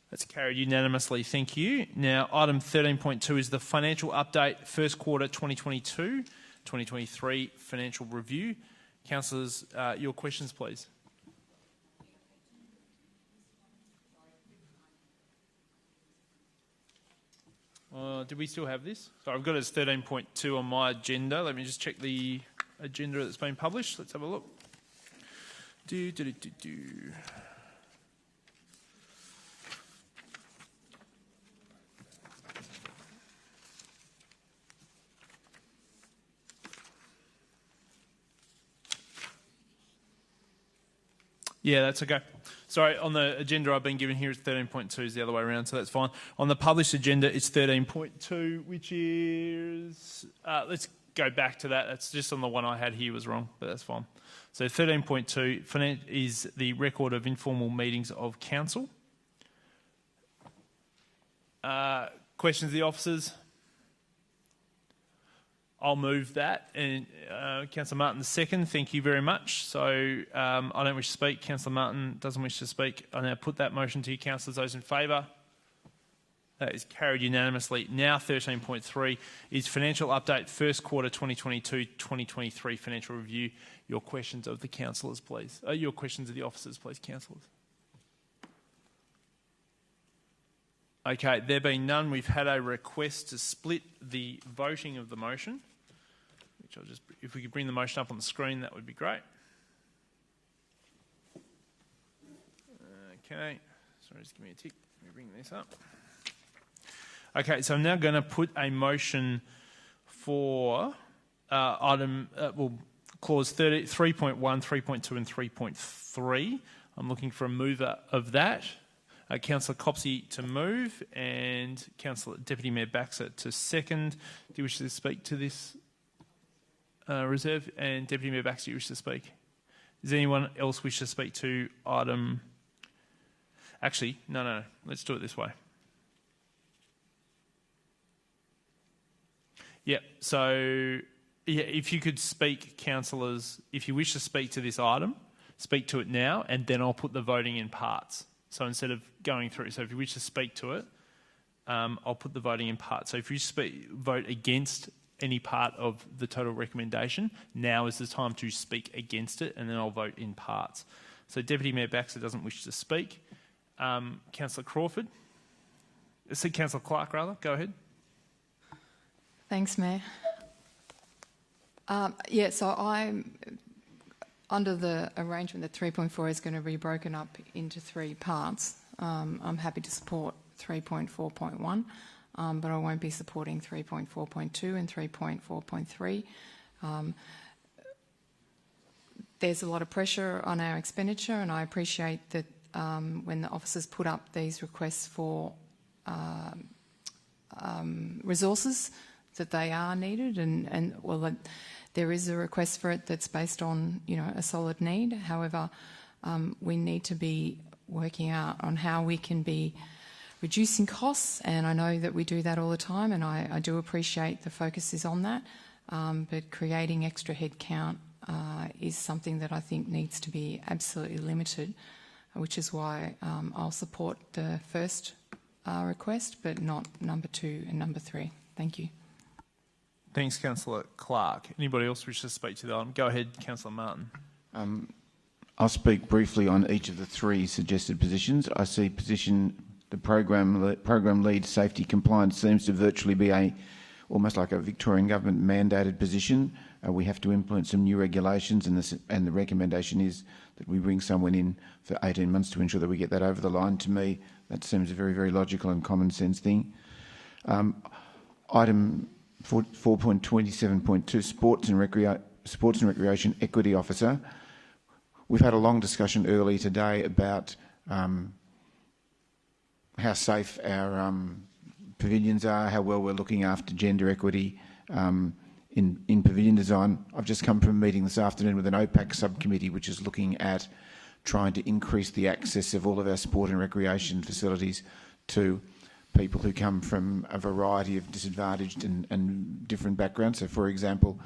That's carried unanimously. Thank you. Now, item 13.2 is the financial update, first quarter 2022-2023 financial review. Councillors, your questions, please. Did we still have this? Sorry, I've got it as 13.2 on my agenda. Let me just check the agenda that's been published. Let's have a look. Yeah, that's okay. Sorry, on the agenda I've been given here, it's 13.2 is the other way around, so that's fine. On the published agenda, it's 13.2, which is... let's go back to that. That's just on the one I had here was wrong, but that's fine. So 13.2 is the record of informal meetings of council. Questions of the officers? I'll move that, and Councillor Martin the second. Thank you very much. So I don't wish to speak. Councillor Martin doesn't wish to speak. I now put that motion to you, councillors. Those in favour? That is carried unanimously. Now 13.3 is financial update, first quarter 2022-2023 financial review. Your questions of the councillors, please. Your questions of the officers, please, councillors. Okay, there being none, we've had a request to split the voting of the motion, which I'll just, if we could bring the motion up on the screen, that would be great. Okay, sorry, just give me a tick. Let me bring this up. Okay, so I'm now going to put a motion for clause 3.1, 3.2 and 3.3. I'm looking for a mover of that. Councillor Copsey to move and Deputy Mayor Baxter to second. Do you wish to speak to this reserve? And Deputy Mayor Baxter, do you wish to speak? Does anyone else wish to speak to item Actually, no. Let's do it this way. Yeah. So, yeah, if you could speak, councillors, if you wish to speak to this item, speak to it now, and then I'll put the voting in parts. So instead of going through, so if you wish to speak to it, I'll put the voting in parts. So if you vote against any part of the total recommendation, now is the time to speak against it, and then I'll vote in parts. So Deputy Mayor Baxter doesn't wish to speak. Councillor Crawford, Councillor Clark, rather, go ahead. Thanks, Mayor. So I'm under the arrangement that 3.4 is going to be broken up into 3 parts. I'm happy to support 3.4.1, but I won't be supporting 3.4.2 and 3.4.3. There's a lot of pressure on our expenditure, and I appreciate that when the officers put up these requests for resources, that they are needed, and there is a request for it that's based on a solid need. However, we need to be working out on how we can be reducing costs, and I know that we do that all the time, and I do appreciate the focus is on that, but creating extra headcount is something that I think needs to be absolutely limited, which is why I'll support the first request, but not number 2 and number 3. Thank you. Thanks, Councillor Clark. Anybody else wish to speak to the item? Go ahead, Councillor Martin. I'll speak briefly on each of the 3 suggested positions. I see the program lead safety compliance seems to virtually be almost like a Victorian government mandated position. We have to implement some new regulations, and the recommendation is that we bring someone in for 18 months to ensure that we get that over the line. To me, that seems a very, very logical and common sense thing. Item 4.27.2, Sports and Recreation Equity Officer. We've had a long discussion earlier today about how safe our pavilions are, how well we're looking after gender equity in pavilion design. I've just come from a meeting this afternoon with an OPAC subcommittee which is looking at trying to increase the access of all of our sport and recreation facilities to people who come from a variety of disadvantaged and different backgrounds. So, for example,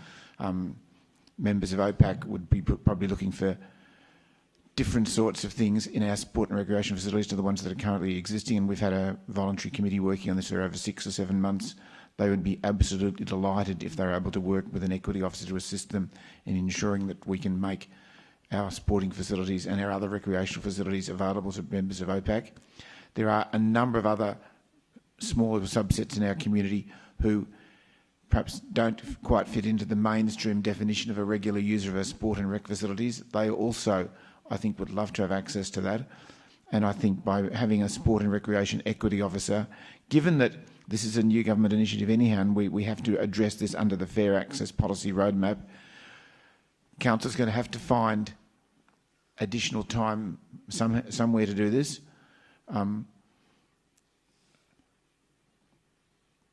members of OPAC would be probably looking for different sorts of things in our sport and recreation facilities to the ones that are currently existing, and we've had a voluntary committee working on this for over 6 or 7 months. They would be absolutely delighted if they're able to work with an equity officer to assist them in ensuring that we can make our sporting facilities and our other recreational facilities available to members of OPAC. There are a number of other smaller subsets in our community who perhaps don't quite fit into the mainstream definition of a regular user of our sport and rec facilities. They also, I think, would love to have access to that. And I think by having a sport and recreation equity officer, given that this is a new government initiative anyhow, and we have to address this under the Fair Access Policy Roadmap, Council's going to have to find additional time somewhere to do this.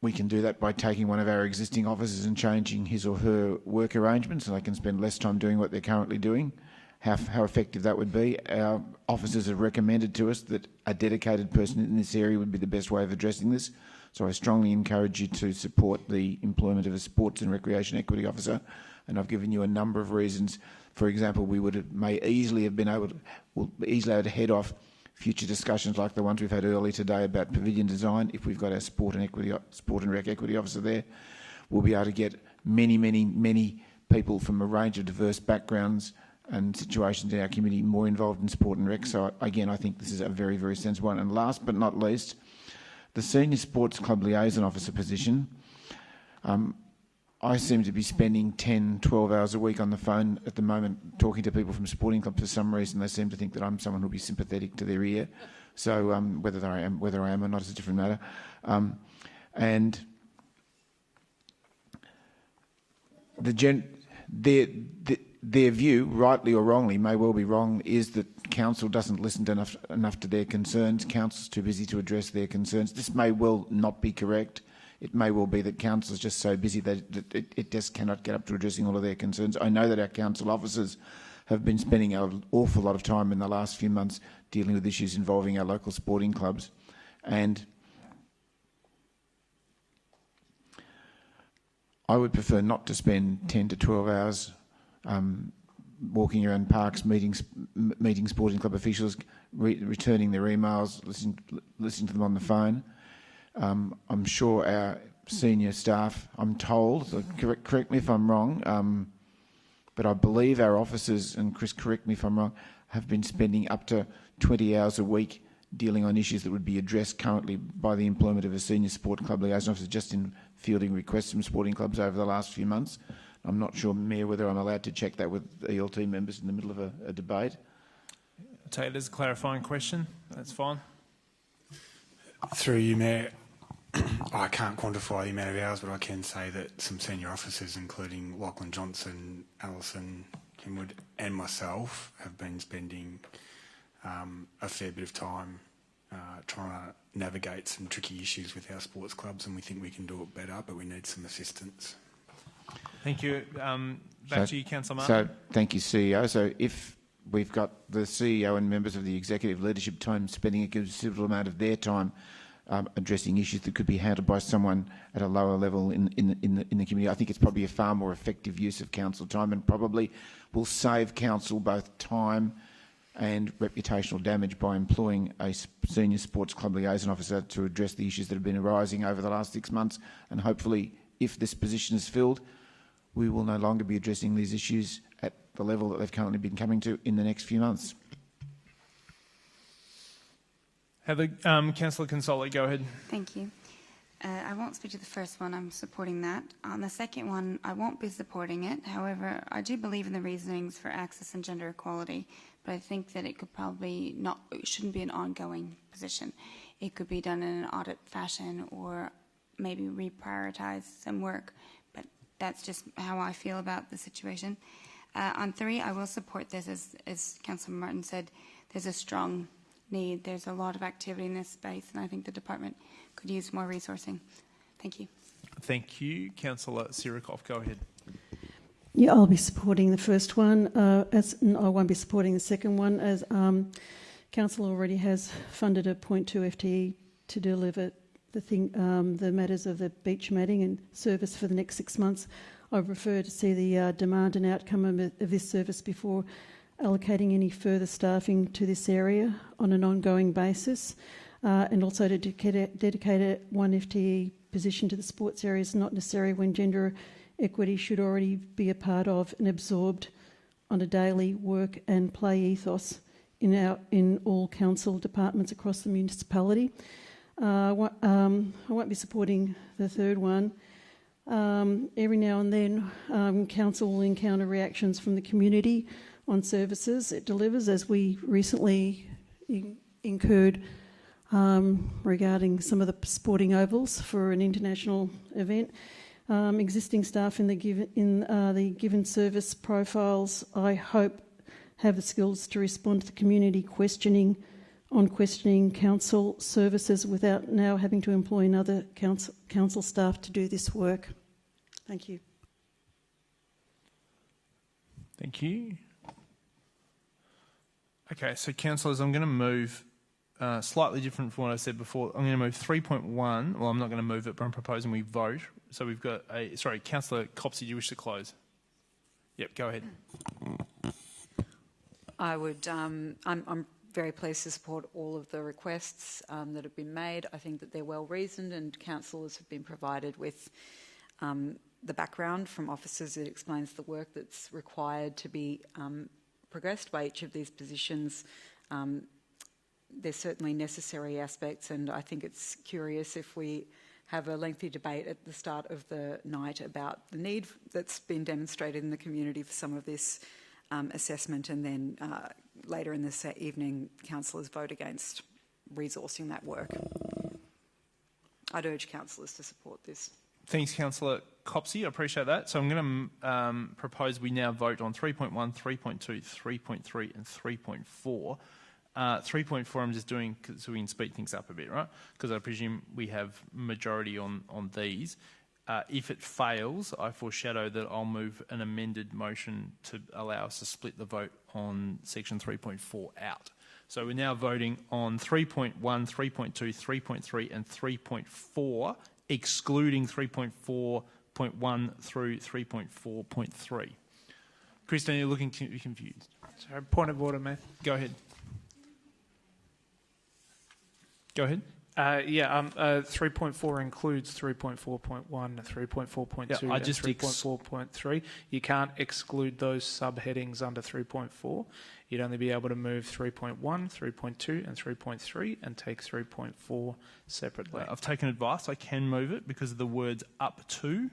We can do that by taking one of our existing officers and changing his or her work arrangements so they can spend less time doing what they're currently doing. How effective that would be. Our officers have recommended to us that a dedicated person in this area would be the best way of addressing this. So I strongly encourage you to support the employment of a sports and recreation equity officer. And I've given you a number of reasons. For example, we may easily have been able to head off future discussions like the ones we've had earlier today about pavilion design. If we've got our sport and rec equity officer there, we'll be able to get many people from a range of diverse backgrounds and situations in our community more involved in sport and rec. So again, I think this is a very, very sensible one. And last but not least, the Senior Sports Club Liaison Officer position. I seem to be spending 10, 12 hours a week on the phone at the moment talking to people from sporting clubs. For some reason, they seem to think that I'm someone who'll be sympathetic to their ear. So whether I am or not is a different matter. And their view, rightly or wrongly, may well be wrong, is that council doesn't listen enough to their concerns. Council's too busy to address their concerns. This may well not be correct. It may well be that council is just so busy that it just cannot get up to addressing all of their concerns. I know that our council officers have been spending an awful lot of time in the last few months dealing with issues involving our local sporting clubs. And I would prefer not to spend 10 to 12 hours walking around parks, meeting sporting club officials, returning their emails, listening to them on the phone. I'm sure our senior staff, I'm told, so correct me if I'm wrong, but I believe our officers, and Chris, correct me if I'm wrong, have been spending up to 20 hours a week dealing on issues that would be addressed currently by the employment of a senior sport club liaison officer, just in fielding requests from sporting clubs over the last few months. I'm not sure, Mayor, whether I'm allowed to check that with ELT members in the middle of a debate. I'll take it as a clarifying question. That's fine. Through you, Mayor, I can't quantify the amount of hours, but I can say that some senior officers, including Lachlan Johnson, Alison Kinwood and myself, have been spending a fair bit of time trying to navigate some tricky issues with our sports clubs, and we think we can do it better, but we need some assistance. Thank you. Back to you, Councillor Martin. So, thank you, CEO. So, if we've got the CEO and members of the executive leadership team spending a considerable amount of their time addressing issues that could be handled by someone at a lower level in the community, I think it's probably a far more effective use of council time, and probably will save council both time and reputational damage by employing a senior sports club liaison officer to address the issues that have been arising over the last 6 months. And hopefully, if this position is filled, we will no longer be addressing these issues at the level that they've currently been coming to in the next few months. Councillor Consoli, go ahead. Thank you. I won't speak to the first one. I'm supporting that. On the second one, I won't be supporting it. However, I do believe in the reasonings for access and gender equality, but I think that it could probably not, it shouldn't be an ongoing position. It could be done in an audit fashion or maybe reprioritise some work, but that's just how I feel about the situation. On 3, I will support this. As Councillor Martin said, there's a strong need. There's a lot of activity in this space, and I think the department could use more resourcing. Thank you. Thank you. Councillor Sirikoff, go ahead. Yeah, I'll be supporting the first one. I won't be supporting the second one, as Council already has funded a 0.2 FTE to deliver the matters of the beach matting and service for the next 6 months. I prefer to see the demand and outcome of this service before allocating any further staffing to this area on an ongoing basis, and also to dedicate one FTE position to the sports area is not necessary when gender equity should already be a part of and absorbed on a daily work and play ethos in all council departments across the municipality. I won't be supporting the third one. Every now and then, council will encounter reactions from the community on services it delivers, as we recently incurred regarding some of the sporting ovals for an international event. Existing staff in the given service profiles, I hope, have the skills to respond to the community questioning council services without now having to employ another council staff to do this work. Thank you. Thank you. Okay, so councillors, I'm going to move slightly different from what I said before. I'm going to move 3.1. Well, I'm not going to move it, but I'm proposing we vote. So we've got a... Sorry, Councillor Copsey, do you wish to close? Yep, go ahead. I would... I'm very pleased to support all of the requests that have been made. I think that they're well reasoned, and councillors have been provided with the background from officers that explains the work that's required to be progressed by each of these positions. There's certainly necessary aspects, and I think it's curious if we have a lengthy debate at the start of the night about the need that's been demonstrated in the community for some of this assessment, and then later in this evening, councillors vote against resourcing that work. I'd urge councillors to support this. Thanks, Councillor Copsey. I appreciate that. So I'm going to propose we now vote on 3.1, 3.2, 3.3 and 3.4. 3.4 I'm just doing so we can speed things up a bit, right? Because I presume we have majority on these. if it fails, I foreshadow that I'll move an amended motion to allow us to split the vote on section 3.4 out. So we're now voting on 3.1, 3.2, 3.3 and 3.4, excluding 3.4.1 through 3.4.3. Christine, you're looking confused. Sorry, point of order, Mayor. Go ahead. Go ahead. 3.4 includes 3.4.1, 3.4.2 Yeah, and 3.4.3. You can't exclude those subheadings under 3.4. You'd only be able to move 3.1, 3.2 and 3.3 and take 3.4 separately. I've taken advice. I can move it because of the words up to,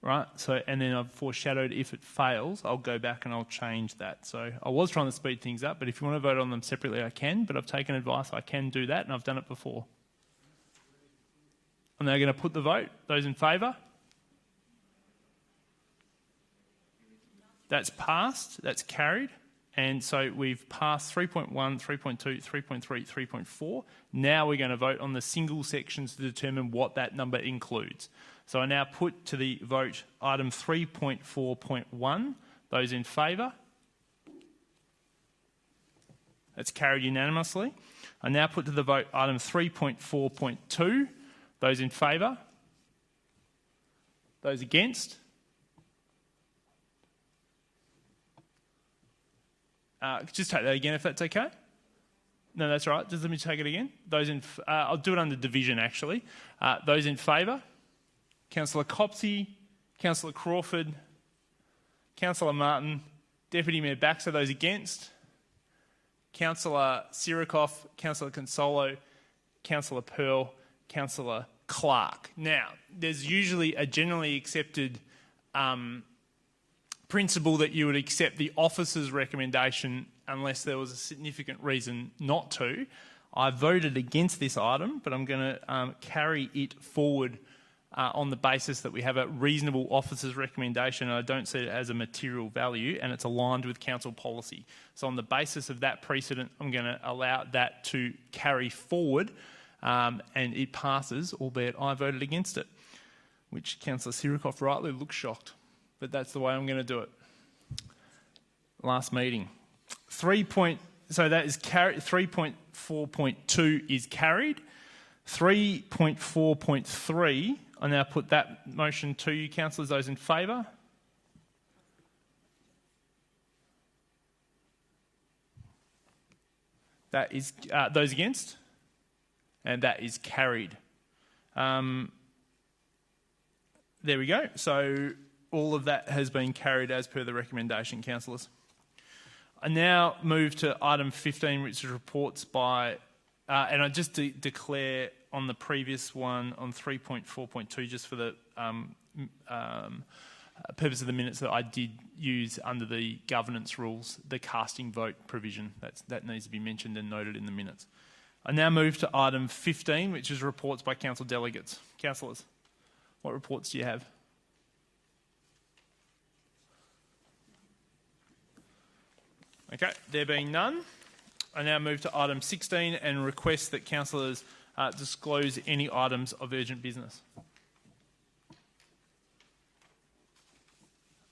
right? So, and then I've foreshadowed if it fails, I'll go back and I'll change that. So I was trying to speed things up, but if you want to vote on them separately, I can, but I've taken advice. I can do that, and I've done it before. I'm now going to put the vote. Those in favour? That's passed. That's carried. And so we've passed 3.1, 3.2, 3.3, 3.4. Now we're going to vote on the single sections to determine what that number includes. So I now put to the vote item 3.4.1. Those in favour? That's carried unanimously. I now put to the vote item 3.4.2. Those in favour? Those against? Just take that again if that's okay. No, that's right. Just let me take it again. Those in, I'll do it under division actually. Those in favour? Councillor Copsey, Councillor Crawford, Councillor Martin, Deputy Mayor Baxter. Those against? Councillor Sirikoff, Councillor Consolo, Councillor Pearl, Councillor Clark. Now, there's usually a generally accepted principle that you would accept the officer's recommendation unless there was a significant reason not to. I voted against this item, but I'm going to carry it forward on the basis that we have a reasonable officer's recommendation, and I don't see it as a material value, and it's aligned with council policy. So on the basis of that precedent, I'm going to allow that to carry forward, and it passes, albeit I voted against it, which Councillor Sirikoff rightly looks shocked. But that's the way I'm going to do it. Last meeting. So that is carried. 3.4.2 is carried. 3.4.3, I now put that motion to you, councillors. Those in favour? That is those against? And that is carried. There we go. So all of that has been carried as per the recommendation, councillors. I now move to item 15, which is reports by, and I just declare on the previous one on 3.4.2, just for the purpose of the minutes, that I did use under the governance rules, the casting vote provision. That needs to be mentioned and noted in the minutes. I now move to item 15, which is reports by council delegates. Councillors, what reports do you have? Okay, there being none, I now move to item 16 and request that councillors disclose any items of urgent business.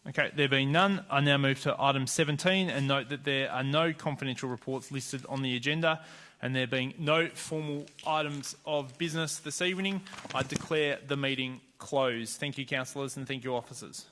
Okay, there being none, I now move to item 17 and note that there are no confidential reports listed on the agenda, and there being no formal items of business this evening, I declare the meeting closed. Thank you, councillors, and thank you, officers.